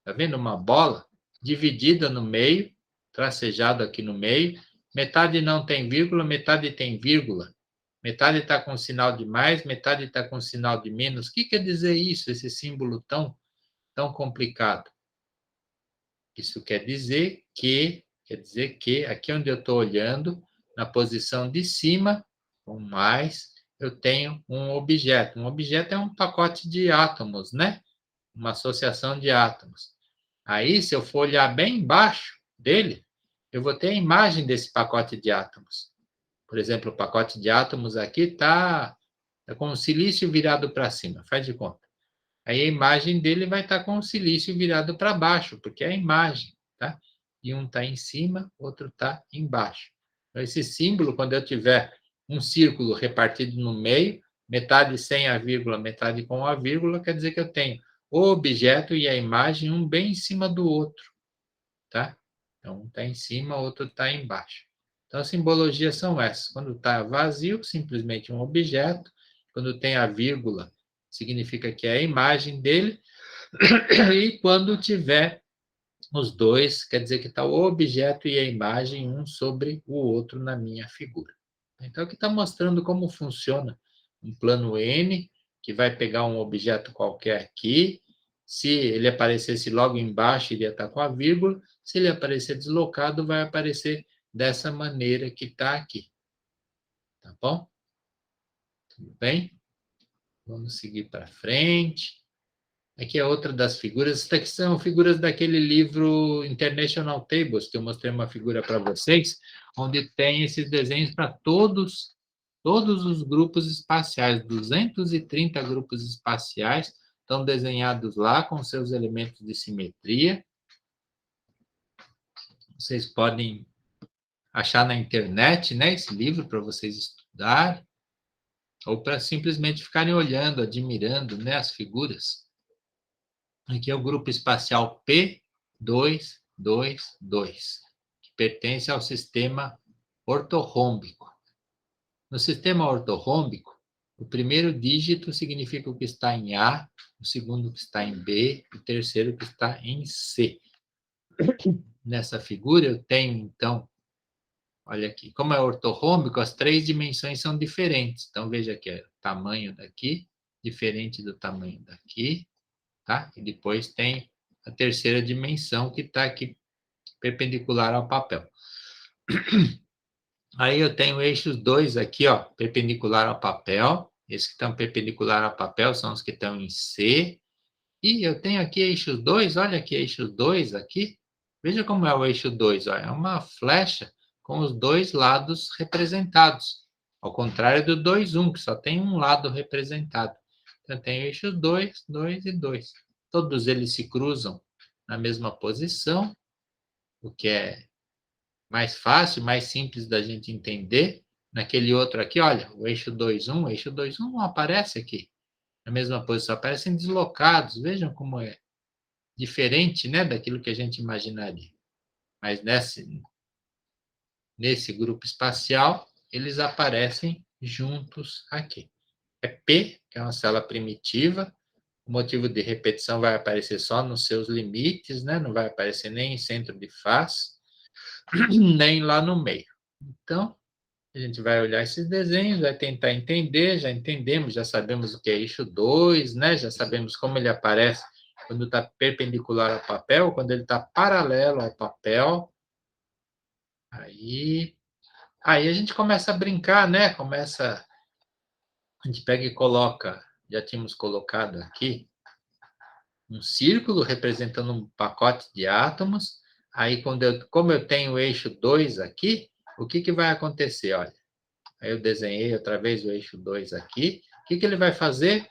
tá vendo uma bola dividida no meio, tracejado aqui no meio, metade não tem vírgula, metade tem vírgula. Metade está com sinal de mais, metade está com sinal de menos. O que quer dizer isso, esse símbolo tão complicado? Isso quer dizer que Quer dizer que aqui onde eu estou olhando, na posição de cima, com mais, eu tenho um objeto. Um objeto é um pacote de átomos, né? Uma associação de átomos. Aí, se eu for olhar bem embaixo dele, eu vou ter a imagem desse pacote de átomos. Por exemplo, o pacote de átomos aqui está com o silício virado para cima, faz de conta. Aí a imagem dele vai estar com o silício virado para baixo, porque é a imagem, tá? E um está em cima, outro está embaixo. Então, esse símbolo, quando eu tiver um círculo repartido no meio, metade sem a vírgula, metade com a vírgula, quer dizer que eu tenho o objeto e a imagem um bem em cima do outro, tá? Então, um está em cima, o outro está embaixo. Então, as simbologias são essas. Quando está vazio, simplesmente um objeto. Quando tem a vírgula, significa que é a imagem dele. E quando tiver os dois, quer dizer que está o objeto e a imagem um sobre o outro na minha figura. Então, aqui está mostrando como funciona um plano N, que vai pegar um objeto qualquer aqui. Se ele aparecesse logo embaixo, iria estar com a vírgula. Se ele aparecer deslocado, vai aparecer dessa maneira que está aqui. Tá bom? Tudo bem? Vamos seguir para frente. Aqui é outra das figuras. Essas aqui são figuras daquele livro International Tables, que eu mostrei uma figura para vocês, onde tem esses desenhos para todos os grupos espaciais. 230 grupos espaciais estão desenhados lá com seus elementos de simetria. Vocês podem achar na internet, né, esse livro para vocês estudarem, ou para simplesmente ficarem olhando, admirando, né, as figuras. Aqui é o grupo espacial P222, que pertence ao sistema ortorrômbico. No sistema ortorrômbico, o primeiro dígito significa o que está em A, o segundo que está em B, o terceiro que está em C. Nessa figura eu tenho, então, olha aqui, como é ortorrômbico, as três dimensões são diferentes. Então, veja que é o tamanho daqui, diferente do tamanho daqui, tá? E depois tem a terceira dimensão que está aqui perpendicular ao papel. Aí eu tenho eixos 2 aqui, ó, perpendicular ao papel. Esses que estão perpendicular ao papel são os que estão em C. E eu tenho aqui eixos 2, olha aqui, eixos 2 aqui. Veja como é o eixo 2, ó, é uma flecha com os dois lados representados. Ao contrário do 2, 1, que só tem um lado representado. Então, eu tenho eixos 2, 2 e 2. Todos eles se cruzam na mesma posição, o que é mais fácil, mais simples da gente entender. Naquele outro aqui, olha, o eixo 2, 1, o eixo 2, 1 não aparece aqui na mesma posição, aparecem deslocados. Vejam como é diferente, né, daquilo que a gente imaginaria. Mas nesse grupo espacial, eles aparecem juntos aqui. É P, que é uma célula primitiva. O motivo de repetição vai aparecer só nos seus limites, né? Não vai aparecer nem em centro de face, nem lá no meio. Então, a gente vai olhar esses desenhos, vai tentar entender, já entendemos, já sabemos o que é eixo 2, né? Já sabemos como ele aparece quando está perpendicular ao papel, quando ele está paralelo ao papel. Aí a gente começa a brincar, né? A gente pega e coloca, já tínhamos colocado aqui, um círculo representando um pacote de átomos. Aí, como eu tenho o eixo 2 aqui, o que vai acontecer? Olha, aí eu desenhei outra vez o eixo 2 aqui. O que ele vai fazer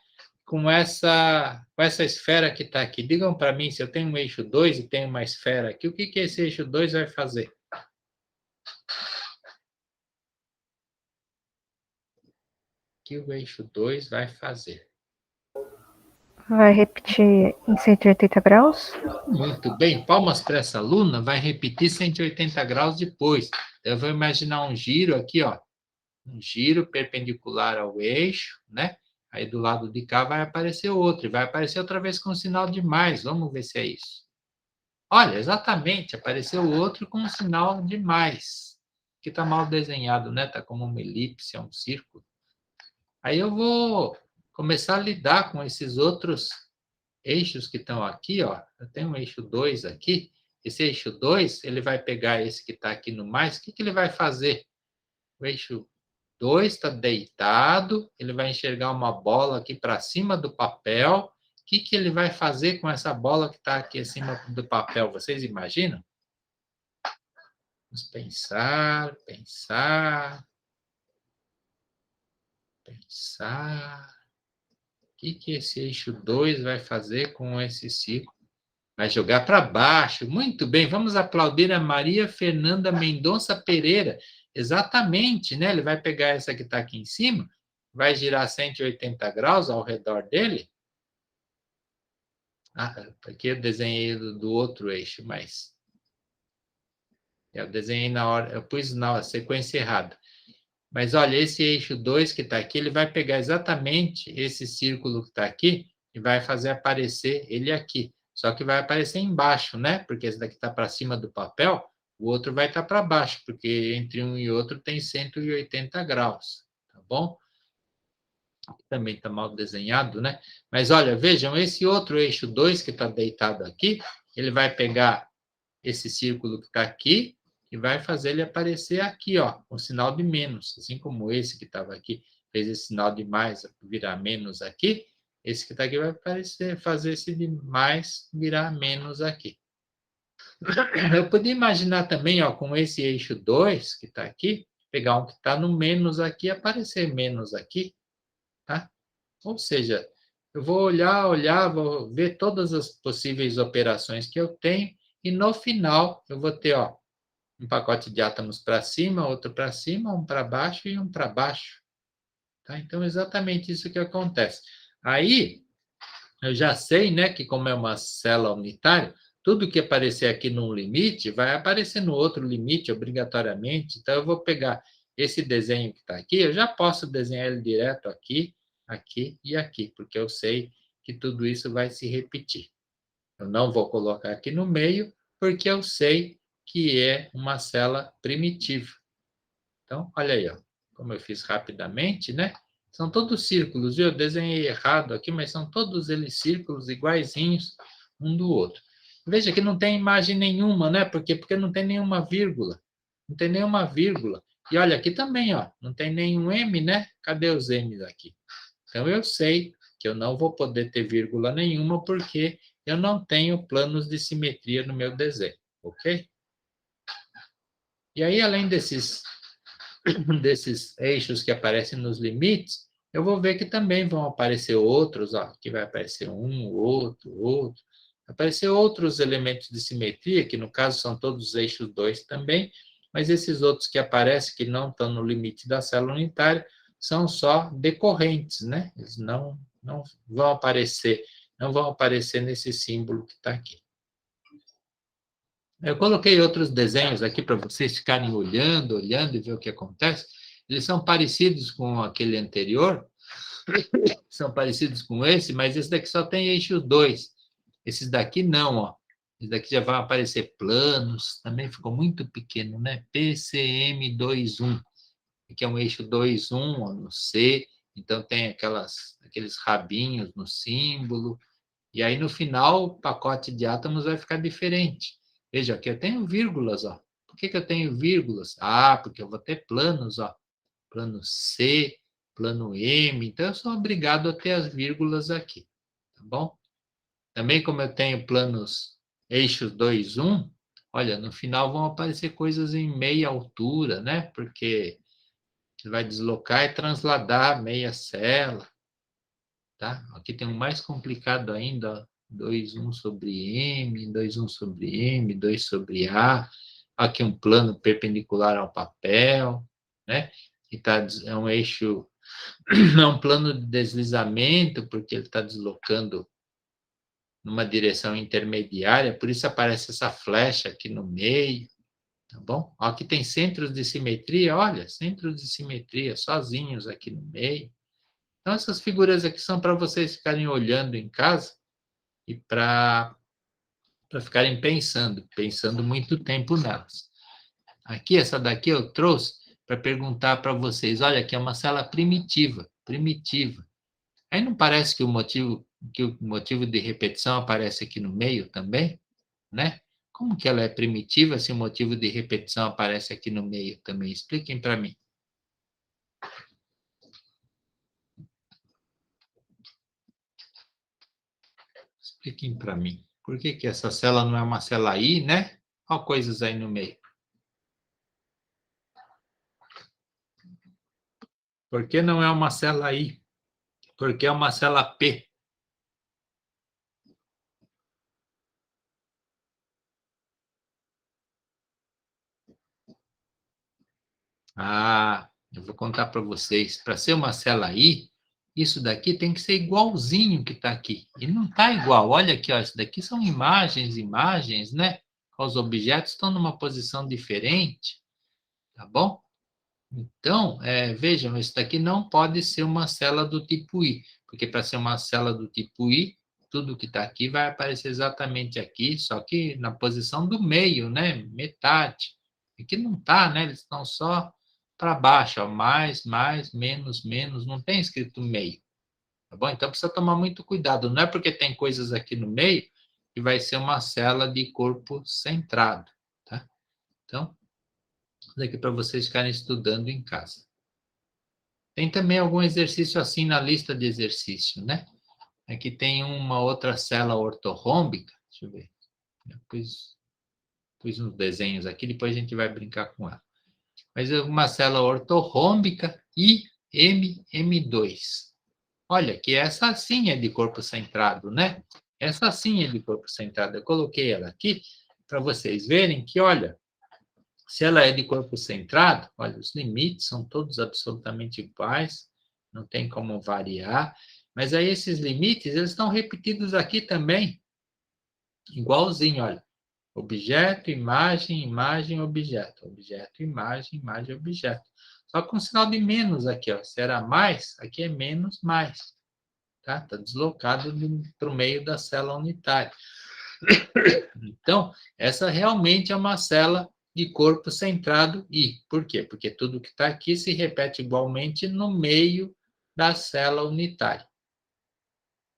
com essa esfera que está aqui? Digam para mim, se eu tenho um eixo 2 e tenho uma esfera aqui, o que esse eixo 2 vai fazer? O que o eixo 2 vai fazer? Vai repetir em 180 graus? Muito bem, palmas para essa aluna, vai repetir 180 graus depois. Eu vou imaginar um giro aqui, ó, um giro perpendicular ao eixo, né? Aí do lado de cá vai aparecer outro, e vai aparecer outra vez com um sinal de mais. Vamos ver se é isso. Olha, exatamente, apareceu outro com um sinal de mais. Que está mal desenhado, né? Está como uma elipse, é um círculo. Aí eu vou começar a lidar com esses outros eixos que estão aqui, ó. Eu tenho um eixo 2 aqui. Esse eixo 2, ele vai pegar esse que está aqui no mais, o que ele vai fazer? O eixo 2 está deitado, ele vai enxergar uma bola aqui para cima do papel. O que ele vai fazer com essa bola que está aqui acima do papel? Vocês imaginam? Vamos pensar, pensar. O que esse eixo 2 vai fazer com esse círculo? Vai jogar para baixo. Muito bem, vamos aplaudir a Maria Fernanda Mendonça Pereira. Exatamente, né? Ele vai pegar essa que está aqui em cima, vai girar 180 graus ao redor dele. Aqui eu desenhei do outro eixo, mas eu desenhei na hora, eu pus na sequência errada. Mas olha, esse eixo 2 que está aqui, ele vai pegar exatamente esse círculo que está aqui e vai fazer aparecer ele aqui. Só que vai aparecer embaixo, né? Porque esse daqui está para cima do papel, o outro vai estar para baixo, porque entre um e outro tem 180 graus, tá bom? Também está mal desenhado, né? Mas olha, vejam, esse outro eixo 2 que está deitado aqui, ele vai pegar esse círculo que está aqui e vai fazer ele aparecer aqui, ó, com sinal de menos. Assim como esse que estava aqui fez esse sinal de mais virar menos aqui, esse que está aqui vai fazer esse de mais virar menos aqui. Eu podia imaginar também, ó, com esse eixo 2 que está aqui, pegar um que está no menos aqui e aparecer menos aqui, tá? Ou seja, eu vou olhar, vou ver todas as possíveis operações que eu tenho e no final eu vou ter, ó, um pacote de átomos para cima, outro para cima, um para baixo e um para baixo. Tá? Então, exatamente isso que acontece. Aí, eu já sei, né, que como é uma célula unitária, tudo que aparecer aqui num limite vai aparecer no outro limite, obrigatoriamente. Então, eu vou pegar esse desenho que está aqui, eu já posso desenhar ele direto aqui, aqui e aqui, porque eu sei que tudo isso vai se repetir. Eu não vou colocar aqui no meio, porque eu sei que é uma célula primitiva. Então, olha aí, ó, como eu fiz rapidamente, né? São todos círculos, viu? Eu desenhei errado aqui, mas são todos eles círculos iguaizinhos um do outro. Veja que não tem imagem nenhuma, né? Por quê? Porque não tem nenhuma vírgula. Não tem nenhuma vírgula. E olha, aqui também, ó, não tem nenhum M, né? Cadê os M's aqui? Então, eu sei que eu não vou poder ter vírgula nenhuma, porque eu não tenho planos de simetria no meu desenho, ok? E aí, além desses eixos que aparecem nos limites, eu vou ver que também vão aparecer outros, ó, aqui vai aparecer um, outro. Vai aparecer outros elementos de simetria, que no caso são todos os eixos 2 também, mas esses outros que aparecem, que não estão no limite da célula unitária, são só decorrentes, né? Eles não vão aparecer nesse símbolo que está aqui. Eu coloquei outros desenhos aqui para vocês ficarem olhando e ver o que acontece. Eles são parecidos com aquele anterior, são parecidos com esse, mas esse daqui só tem eixo 2. Esses daqui não, ó. Esses daqui já vão aparecer planos, também ficou muito pequeno, né? PCM21, que é um eixo 2,1 no C, então tem aqueles rabinhos no símbolo, e aí no final o pacote de átomos vai ficar diferente. Veja, aqui eu tenho vírgulas, ó. Por que eu tenho vírgulas? Ah, porque eu vou ter planos, ó. Plano C, plano M, então eu sou obrigado a ter as vírgulas aqui, tá bom? Também como eu tenho planos eixos 2, 1, olha, no final vão aparecer coisas em meia altura, né? Porque você vai deslocar e transladar meia célula, tá? Aqui tem um mais complicado ainda, ó. 2, 1 sobre M, 2, 1 sobre M, 2 sobre A. Aqui um plano perpendicular ao papel, né? E é um eixo, é um plano de deslizamento, porque ele está deslocando numa direção intermediária, por isso aparece essa flecha aqui no meio, tá bom? Aqui tem centros de simetria, olha, centros de simetria sozinhos aqui no meio. Então, essas figuras aqui são para vocês ficarem olhando em casa, e para ficarem pensando muito tempo nelas. Aqui, essa daqui eu trouxe para perguntar para vocês, olha, aqui é uma célula primitiva. Aí não parece que o motivo de repetição aparece aqui no meio também, né? Como que ela é primitiva se o motivo de repetição aparece aqui no meio também? Expliquem para mim. Expliquem para mim. Por que que essa célula não é uma célula I, né? Olha coisas aí no meio. Por que não é uma célula I? Porque é uma célula P. Ah, eu vou contar para vocês. Para ser uma célula I, isso daqui tem que ser igualzinho que está aqui. E não está igual. Olha aqui, ó, isso daqui são imagens, né? Os objetos estão numa posição diferente, tá bom? Então, vejam, isso daqui não pode ser uma célula do tipo I, porque para ser uma célula do tipo I, tudo que está aqui vai aparecer exatamente aqui, só que na posição do meio, né? Metade. Aqui não está, né? Eles estão só para baixo, ó, mais, menos, não tem escrito meio, tá bom? Então precisa tomar muito cuidado, não é porque tem coisas aqui no meio que vai ser uma célula de corpo centrado, tá? Então, isso aqui para vocês ficarem estudando em casa. Tem também algum exercício assim na lista de exercício, né? Aqui tem uma outra célula ortorrômbica, deixa eu ver. Eu pus uns desenhos aqui, depois a gente vai brincar com ela. Mas é uma célula ortorrômbica IMM2. Olha, que essa sim é de corpo centrado, né? Essa sim é de corpo centrado. Eu coloquei ela aqui para vocês verem que, olha, se ela é de corpo centrado, olha, os limites são todos absolutamente iguais, não tem como variar, mas aí esses limites, eles estão repetidos aqui também, igualzinho, olha. Objeto, imagem, objeto. Objeto, imagem, objeto. Só com sinal de menos aqui, ó. Se era mais, aqui é menos, mais. Tá? Está deslocado para o meio da célula unitária. Então, essa realmente é uma célula de corpo centrado I. Por quê? Porque tudo que está aqui se repete igualmente no meio da célula unitária.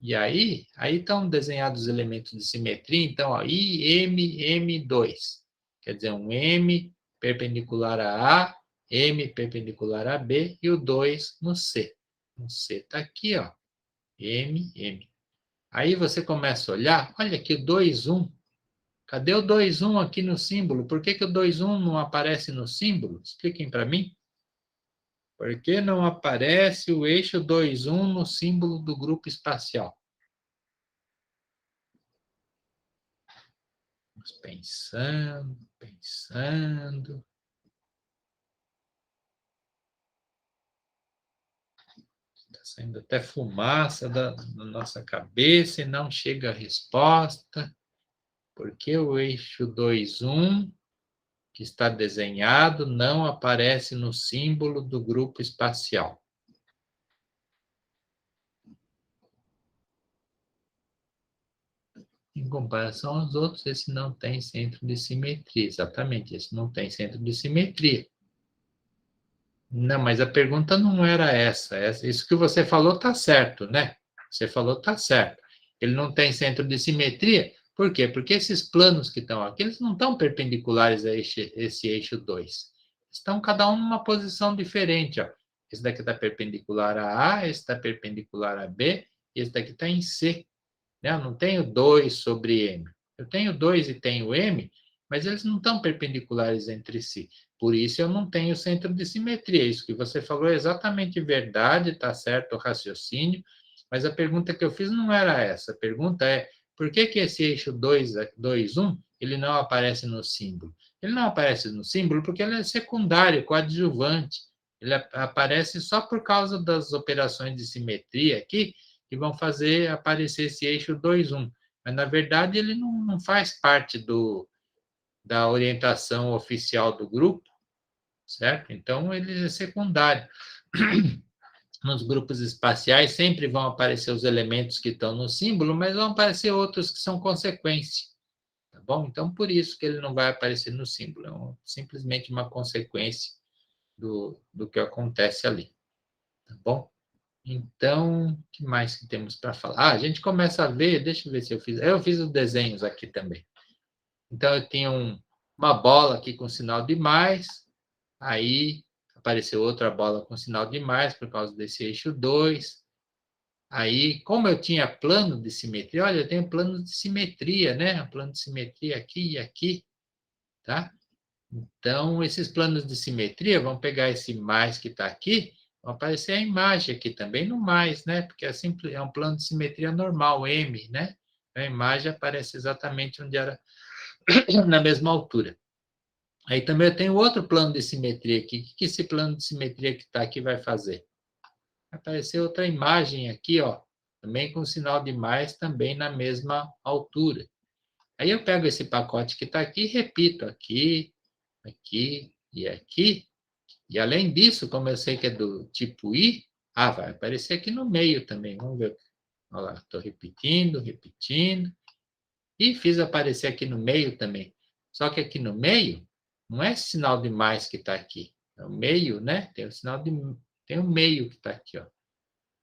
E aí estão desenhados os elementos de simetria. Então, ó, IMM2. Quer dizer, um M perpendicular a A, M perpendicular a B e o 2 no C. O C está aqui, ó. M. Aí você começa a olhar, olha aqui o 2, 1. Cadê o 2, 1 aqui no símbolo? Por que o 2, 1 não aparece no símbolo? Expliquem para mim. Por que não aparece o eixo 2, 1 no símbolo do grupo espacial? Vamos pensando. Está saindo até fumaça da nossa cabeça e não chega a resposta. Por que o eixo 2, 1, que está desenhado, não aparece no símbolo do grupo espacial? Em comparação aos outros, esse não tem centro de simetria. Exatamente, esse não tem centro de simetria. Não, mas a pergunta não era essa. Isso que você falou está certo, né? Você falou está certo. Ele não tem centro de simetria. Por quê? Porque esses planos que estão aqui, eles não estão perpendiculares a esse eixo 2. Estão cada um numa posição diferente. Ó. Esse daqui está perpendicular a A, esse está perpendicular a B, e esse daqui está em C. Né? Eu não tenho 2 sobre M. Eu tenho 2 e tenho M, mas eles não estão perpendiculares entre si. Por isso eu não tenho centro de simetria. Isso que você falou é exatamente verdade, está certo o raciocínio, mas a pergunta que eu fiz não era essa. A pergunta é, por que esse eixo 2, 1, ele não aparece no símbolo? Ele não aparece no símbolo porque ele é secundário, coadjuvante. Ele aparece só por causa das operações de simetria aqui, que vão fazer aparecer esse eixo 2, 1. Mas, na verdade, ele não faz parte da orientação oficial do grupo, certo? Então, ele é secundário. Nos grupos espaciais sempre vão aparecer os elementos que estão no símbolo, mas vão aparecer outros que são consequência, tá bom? Então, por isso que ele não vai aparecer no símbolo, é simplesmente uma consequência do que acontece ali, tá bom? Então, o que mais que temos para falar? A gente começa a ver, deixa eu ver se eu fiz os desenhos aqui também. Então, eu tinha uma bola aqui com sinal de mais, aí apareceu outra bola com sinal de mais por causa desse eixo 2. Aí, como eu tinha plano de simetria, olha, eu tenho plano de simetria, né? Plano de simetria aqui e aqui, tá? Então, esses planos de simetria vão pegar esse mais que está aqui, vai aparecer a imagem aqui também no mais, né? Porque é um plano de simetria normal, M, né? A imagem aparece exatamente onde era na mesma altura. Aí também eu tenho outro plano de simetria aqui. O que esse plano de simetria que está aqui vai fazer? Vai aparecer outra imagem aqui, ó, também com sinal de mais, também na mesma altura. Aí eu pego esse pacote que está aqui e repito aqui, aqui e aqui. E além disso, como eu sei que é do tipo I, vai aparecer aqui no meio também. Vamos ver. Olha lá, estou repetindo, repetindo. E fiz aparecer aqui no meio também. Só que aqui no meio, não é esse sinal de mais que está aqui. É o meio, né? Tem o sinal de... Tem o meio que está aqui, ó.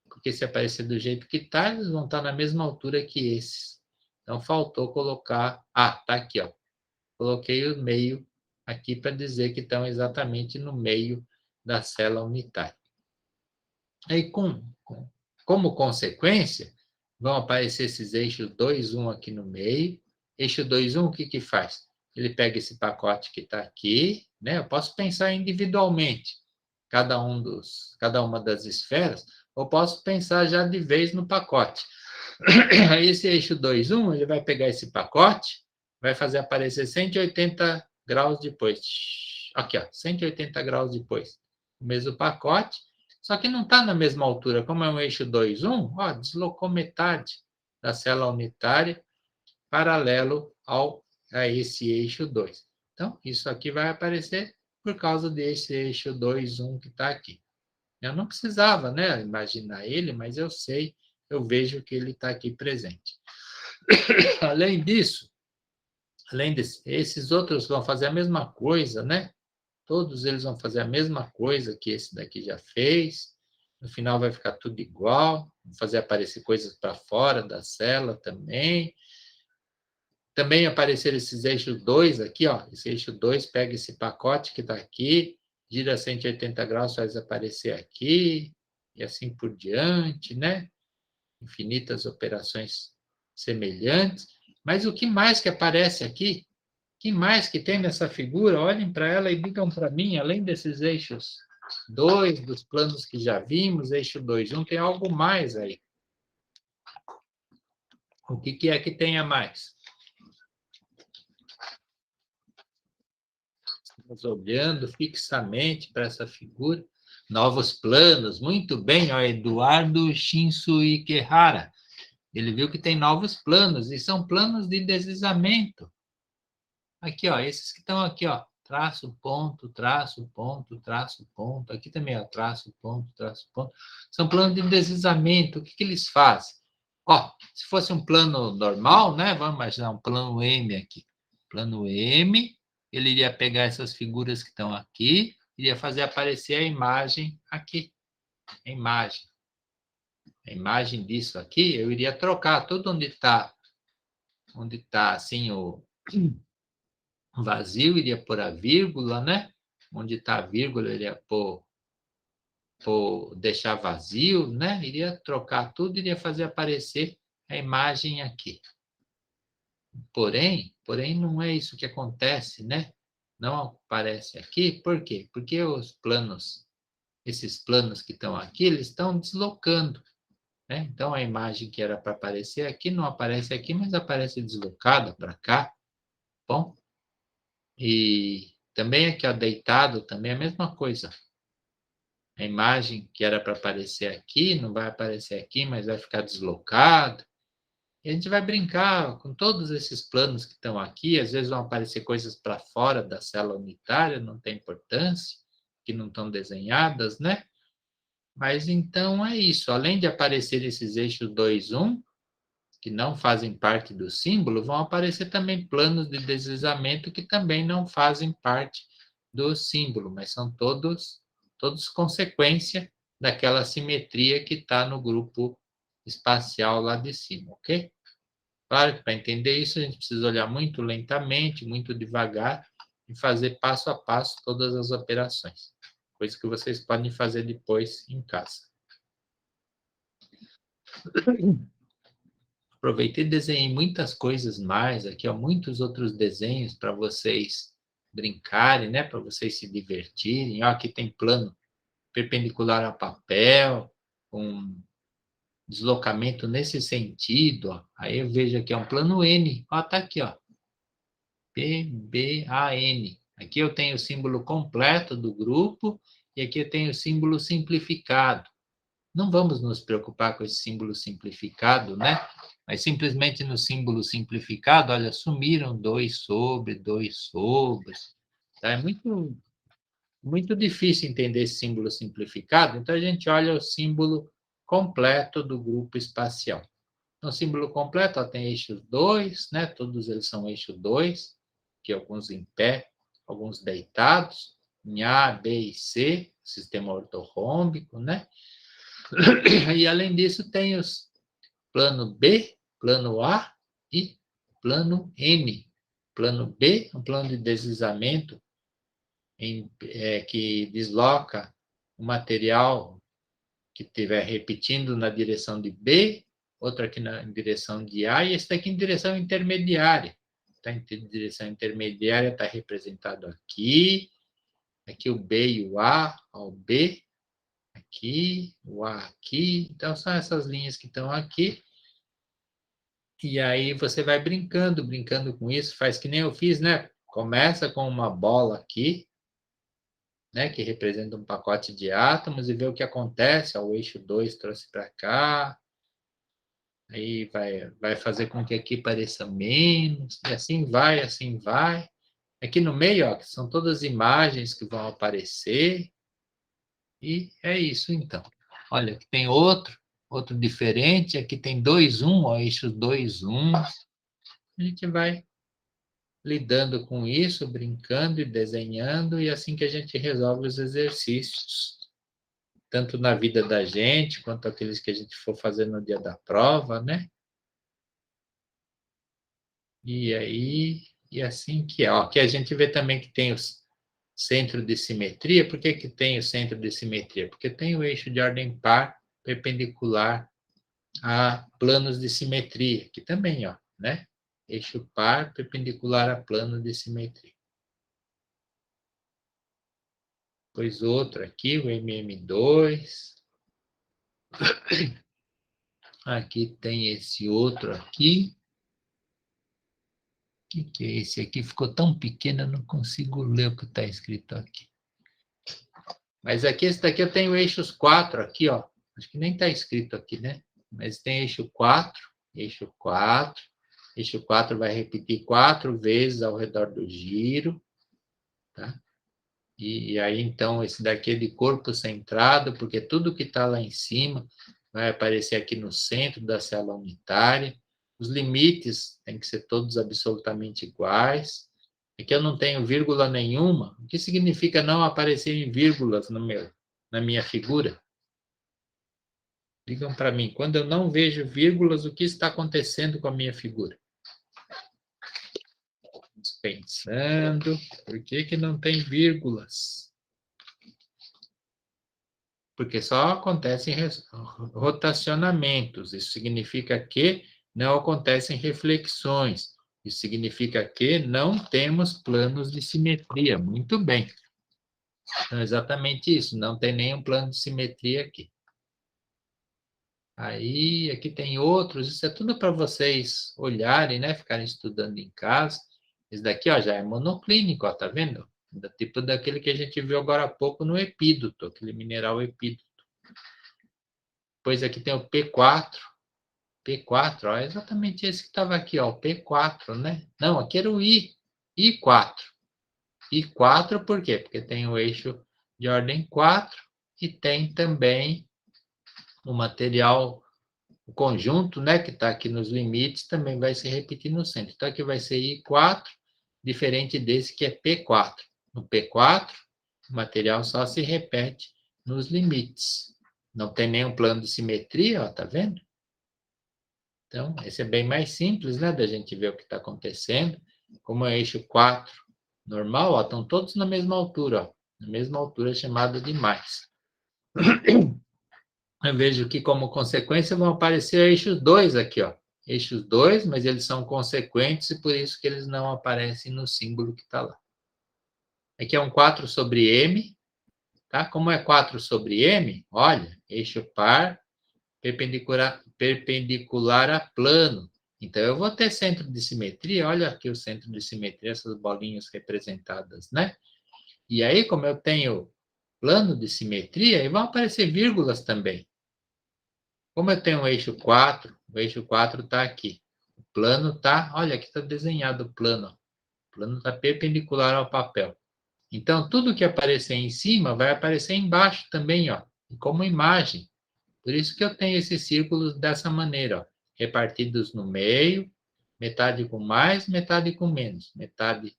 Porque se aparecer do jeito que está, eles vão estar na mesma altura que esses. Então, faltou colocar... tá aqui, ó. Coloquei o meio aqui para dizer que estão exatamente no meio da célula unitária. Aí, como consequência, vão aparecer esses eixos 2, 1 aqui no meio. Eixo 2, 1, o que faz? Ele pega esse pacote que está aqui, né? Eu posso pensar individualmente, cada uma das esferas, ou posso pensar já de vez no pacote. Aí esse eixo 2, 1, ele vai pegar esse pacote, vai fazer aparecer 180 graus depois. Aqui, ó, 180 graus depois. O mesmo pacote, só que não está na mesma altura. Como é um eixo 2, 1, ó, deslocou metade da célula unitária paralelo a esse eixo 2. Então, isso aqui vai aparecer por causa desse eixo 2, 1 que está aqui. Eu não precisava, né, imaginar ele, mas eu sei, eu vejo que ele está aqui presente. Além disso, esses outros vão fazer a mesma coisa, né? Todos eles vão fazer a mesma coisa que esse daqui já fez. No final vai ficar tudo igual. Vão fazer aparecer coisas para fora da célula também. Também aparecer esses eixos 2 aqui, ó. Esse eixo 2 pega esse pacote que está aqui, gira 180 graus, faz aparecer aqui, e assim por diante, né? Infinitas operações semelhantes. Mas o que mais que aparece aqui? O que mais que tem nessa figura? Olhem para ela e digam para mim, além desses eixos 2, dos planos que já vimos, eixo 2, 1, tem algo mais aí. O que é que tem a mais? Estamos olhando fixamente para essa figura. Novos planos, muito bem, ó, Eduardo Shinsu Ikehara. Ele viu que tem novos planos, e são planos de deslizamento. Aqui, ó, esses que estão aqui, ó, traço, ponto, traço, ponto, traço, ponto. Aqui também, ó, traço, ponto, traço, ponto. São planos de deslizamento. O que eles fazem? Ó, se fosse um plano normal, né? Vamos imaginar um plano M aqui. Plano M, ele iria pegar essas figuras que estão aqui, iria fazer aparecer a imagem aqui. A imagem disso aqui, eu iria trocar tudo onde está assim o vazio, iria pôr a vírgula, né? Onde está a vírgula, iria deixar vazio, né? Iria trocar tudo, iria fazer aparecer a imagem aqui. Porém, não é isso que acontece, né? Não aparece aqui, por quê? Porque esses planos que estão aqui, eles estão deslocando, né? Então, a imagem que era para aparecer aqui, não aparece aqui, mas aparece deslocada para cá, bom? E também aqui, ó, deitado, também é a mesma coisa. A imagem que era para aparecer aqui, não vai aparecer aqui, mas vai ficar deslocado. E a gente vai brincar com todos esses planos que estão aqui. Às vezes vão aparecer coisas para fora da célula unitária, não tem importância, que não estão desenhadas, né? Mas então é isso. Além de aparecer esses eixos 2, 1, que não fazem parte do símbolo, vão aparecer também planos de deslizamento que também não fazem parte do símbolo, mas são todos consequência daquela simetria que está no grupo espacial lá de cima, ok? Claro que para entender isso, a gente precisa olhar muito lentamente, muito devagar, e fazer passo a passo todas as operações. Coisa que vocês podem fazer depois em casa. Aproveitei e desenhei muitas coisas mais aqui, ó, muitos outros desenhos para vocês brincarem, né? Para vocês se divertirem. Ó, aqui tem plano perpendicular a papel, com deslocamento nesse sentido. Ó. Aí eu vejo aqui, é um plano N. Ó, tá aqui, ó. PBAN. Aqui eu tenho o símbolo completo do grupo e aqui eu tenho o símbolo simplificado. Não vamos nos preocupar com esse símbolo simplificado, né? Mas simplesmente no símbolo simplificado, olha, sumiram 2 sobre, 2 sobre. Tá? É muito difícil entender esse símbolo simplificado, então a gente olha o símbolo completo do grupo espacial. No símbolo completo, ó, tem eixos 2, né? Todos eles são eixo 2, que alguns em pé, alguns deitados, em A, B e C, sistema ortorrômbico, né? E além disso, tem os plano B, plano A e plano M. Plano B, um plano de deslizamento que desloca o material que estiver repetindo na direção de B, outro aqui na direção de A, e esse daqui em direção intermediária. Tá? Em direção intermediária está representado aqui o B e o A, ó, o B aqui, o A aqui. Então, são essas linhas que estão aqui. E aí você vai brincando com isso, faz que nem eu fiz, né? Começa com uma bola aqui, né, que representa um pacote de átomos, e vê o que acontece. Ó, o eixo 2 trouxe para cá, aí vai fazer com que aqui pareça menos, e assim vai, assim vai. Aqui no meio, ó, que são todas imagens que vão aparecer, e é isso então. Olha, aqui tem outro diferente, aqui tem 2, 1, ó, eixo 2, 1. A gente vai lidando com isso, brincando e desenhando, e assim que a gente resolve os exercícios, tanto na vida da gente, quanto aqueles que a gente for fazer no dia da prova, né? E aí, e assim que é. Ó, aqui a gente vê também que tem o centro de simetria. Por que que tem o centro de simetria? Porque tem o eixo de ordem par perpendicular a planos de simetria, aqui também, ó, né? Eixo par perpendicular a plano de simetria. Depois outro aqui, o MM2. Aqui tem esse outro aqui. O que é esse aqui? Ficou tão pequeno, eu não consigo ler o que está escrito aqui. Mas aqui, esse daqui eu tenho eixos 4 aqui, ó. Acho que nem está escrito aqui, né? Mas tem eixo 4, eixo 4. Eixo 4 vai repetir 4 vezes ao redor do giro, tá? E aí, então, esse daqui é de corpo centrado, porque tudo que está lá em cima vai aparecer aqui no centro da célula unitária. Os limites têm que ser todos absolutamente iguais. Aqui eu não tenho vírgula nenhuma. O que significa não aparecerem vírgulas na minha figura? Digam para mim, quando eu não vejo vírgulas, o que está acontecendo com a minha figura? Estamos pensando, por que não tem vírgulas? Porque só acontecem rotacionamentos. Isso significa que não acontecem reflexões. Isso significa que não temos planos de simetria. Muito bem. Então, exatamente isso. Não tem nenhum plano de simetria aqui. Aí, aqui tem outros. Isso é tudo para vocês olharem, né? Ficarem estudando em casa. Esse daqui, ó, já é monoclínico, ó, tá vendo? Tipo daquele que a gente viu agora há pouco no epídoto, aquele mineral epídoto. Depois aqui tem o P4. P4, ó, é exatamente esse que estava aqui, ó, o P4, né? Não, aqui era o I4. I4 por quê? Porque tem o eixo de ordem 4 e tem também o material, o conjunto, né, que está aqui nos limites, também vai se repetir no centro. Então, aqui vai ser I4, diferente desse que é P4. No P4, o material só se repete nos limites. Não tem nenhum plano de simetria, ó, tá vendo? Então, esse é bem mais simples, né, da gente ver o que está acontecendo. Como é eixo 4 normal, ó, estão todos na mesma altura, ó, na mesma altura chamada de mais. Eu vejo que, como consequência, vão aparecer eixos 2 aqui, ó. Eixos 2, mas eles são consequentes e por isso que eles não aparecem no símbolo que está lá. Aqui é um 4 sobre M, tá? Como é 4 sobre M, olha, eixo par, perpendicular a plano. Então, eu vou ter centro de simetria, olha aqui o centro de simetria, essas bolinhas representadas, né? E aí, como eu tenho plano de simetria, aí vão aparecer vírgulas também. Como eu tenho um eixo 4, o eixo 4 está aqui. O plano está, olha, aqui está desenhado o plano. O plano está perpendicular ao papel. Então, tudo que aparecer em cima vai aparecer embaixo também, ó, como imagem. Por isso que eu tenho esses círculos dessa maneira, ó, repartidos no meio, metade com mais, metade com menos. Metade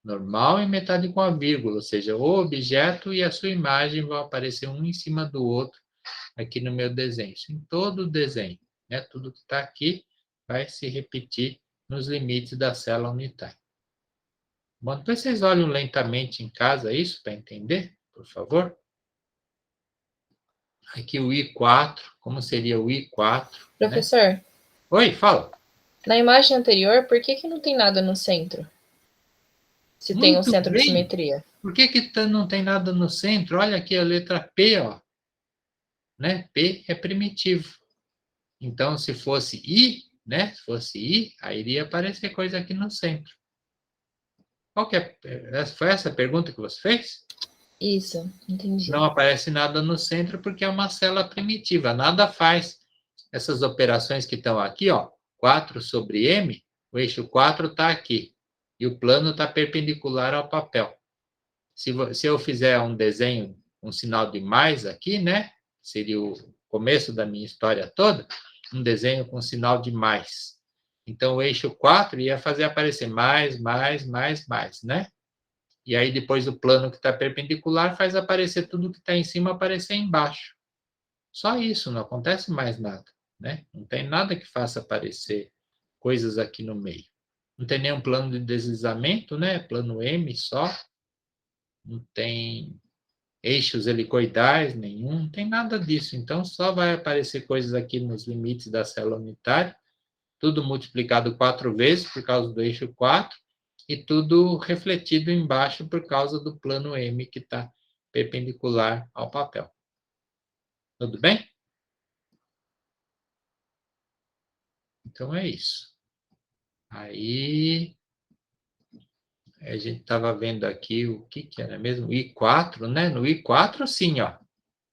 normal e metade com a vírgula, ou seja, o objeto e a sua imagem vão aparecer um em cima do outro aqui no meu desenho. Isso em todo o desenho, né? Tudo que está aqui vai se repetir nos limites da célula unitária. Bom, depois vocês olham lentamente em casa isso para entender, por favor. Aqui o I4, como seria o I4? Professor, né? Oi, fala. Na imagem anterior, por que não tem nada no centro? Se tem um centro de simetria. Por que não tem nada no centro? Olha aqui a letra P, ó. Né? P é primitivo. Então, se fosse I, né? Se fosse I, aí iria aparecer coisa aqui no centro. Qual que é? Foi essa a pergunta que você fez? Isso, entendi. Não aparece nada no centro porque é uma célula primitiva. Nada faz essas operações que estão aqui, ó. 4 sobre M, o eixo 4 está aqui. E o plano está perpendicular ao papel. Se eu fizer um desenho, um sinal de mais aqui, né? Seria o começo da minha história toda, um desenho com sinal de mais. Então, o eixo 4 ia fazer aparecer mais, né? E aí, depois o plano que está perpendicular faz aparecer tudo que está em cima aparecer embaixo. Só isso, não acontece mais nada, né? Não tem nada que faça aparecer coisas aqui no meio. Não tem nenhum plano de deslizamento, né? Plano M só. Não tem eixos helicoidais nenhum, não tem nada disso. Então, só vai aparecer coisas aqui nos limites da célula unitária, tudo multiplicado 4 vezes por causa do eixo 4, e tudo refletido embaixo por causa do plano M que está perpendicular ao papel. Tudo bem? Então, é isso. Aí, a gente estava vendo aqui o que era mesmo? O I4, né? No I4, sim, ó.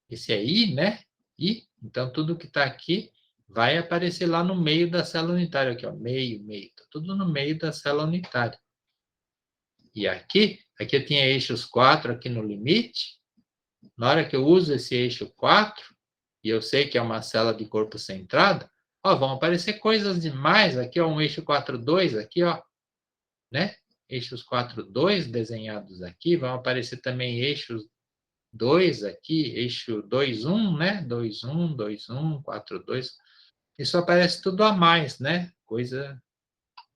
Esse é I, né? I. Então, tudo que está aqui vai aparecer lá no meio da célula unitária. Aqui, ó. Meio. Tá tudo no meio da célula unitária. E aqui eu tinha eixos 4 aqui no limite. Na hora que eu uso esse eixo 4, e eu sei que é uma célula de corpo centrado, ó, vão aparecer coisas demais. Aqui, ó, um eixo 4,2 aqui, ó. Né? Eixos 4,2 desenhados aqui. Vão aparecer também eixos 2 aqui, eixo 2,1, né? 2,1, 2,1, 4,2. Isso aparece tudo a mais, né?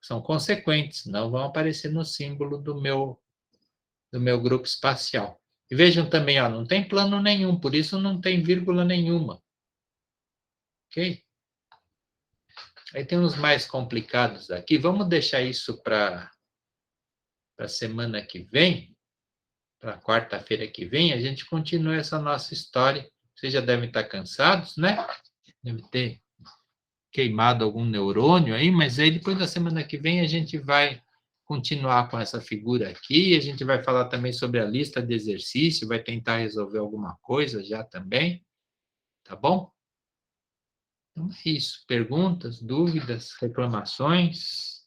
São consequentes, não vão aparecer no símbolo do meu grupo espacial. E vejam também, ó, não tem plano nenhum, por isso não tem vírgula nenhuma. Ok? Aí tem uns mais complicados aqui. Vamos deixar isso para a semana que vem, para quarta-feira que vem, a gente continua essa nossa história. Vocês já devem estar cansados, né? Deve ter queimado algum neurônio aí, mas aí depois da semana que vem a gente vai continuar com essa figura aqui, a gente vai falar também sobre a lista de exercício, vai tentar resolver alguma coisa já também, tá bom? Então é isso. Perguntas, dúvidas, reclamações,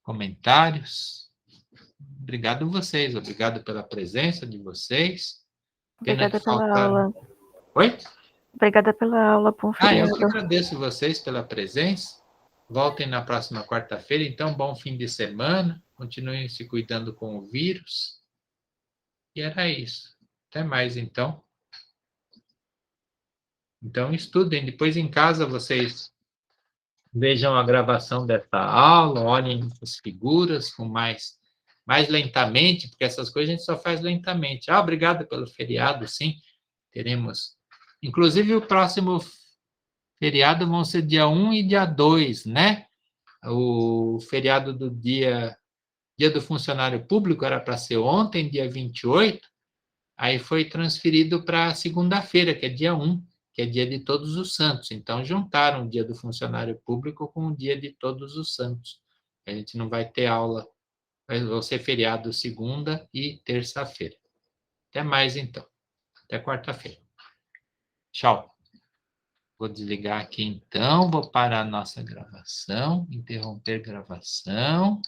comentários? Obrigado a vocês, obrigado pela presença de vocês. Obrigada pela aula. Oi? Obrigada pela aula, bom feriado. Eu que agradeço vocês pela presença. Voltem na próxima quarta-feira. Então, bom fim de semana. Continuem se cuidando com o vírus. E era isso. Até mais, então. Então, estudem. Depois, em casa, vocês Vejam a gravação dessa aula, olhem as figuras com mais lentamente, porque essas coisas a gente só faz lentamente. Obrigado pelo feriado, sim. Teremos. Inclusive, o próximo feriado vão ser dia 1 e dia 2, né? O feriado do dia do funcionário público era para ser ontem, dia 28, aí foi transferido para segunda-feira, que é dia 1, que é dia de Todos os Santos. Então, juntaram o dia do funcionário público com o dia de Todos os Santos. A gente não vai ter aula, vai ser feriado segunda e terça-feira. Até mais, então. Até quarta-feira. Tchau. Vou desligar aqui, então. Vou parar a nossa gravação, interromper gravação.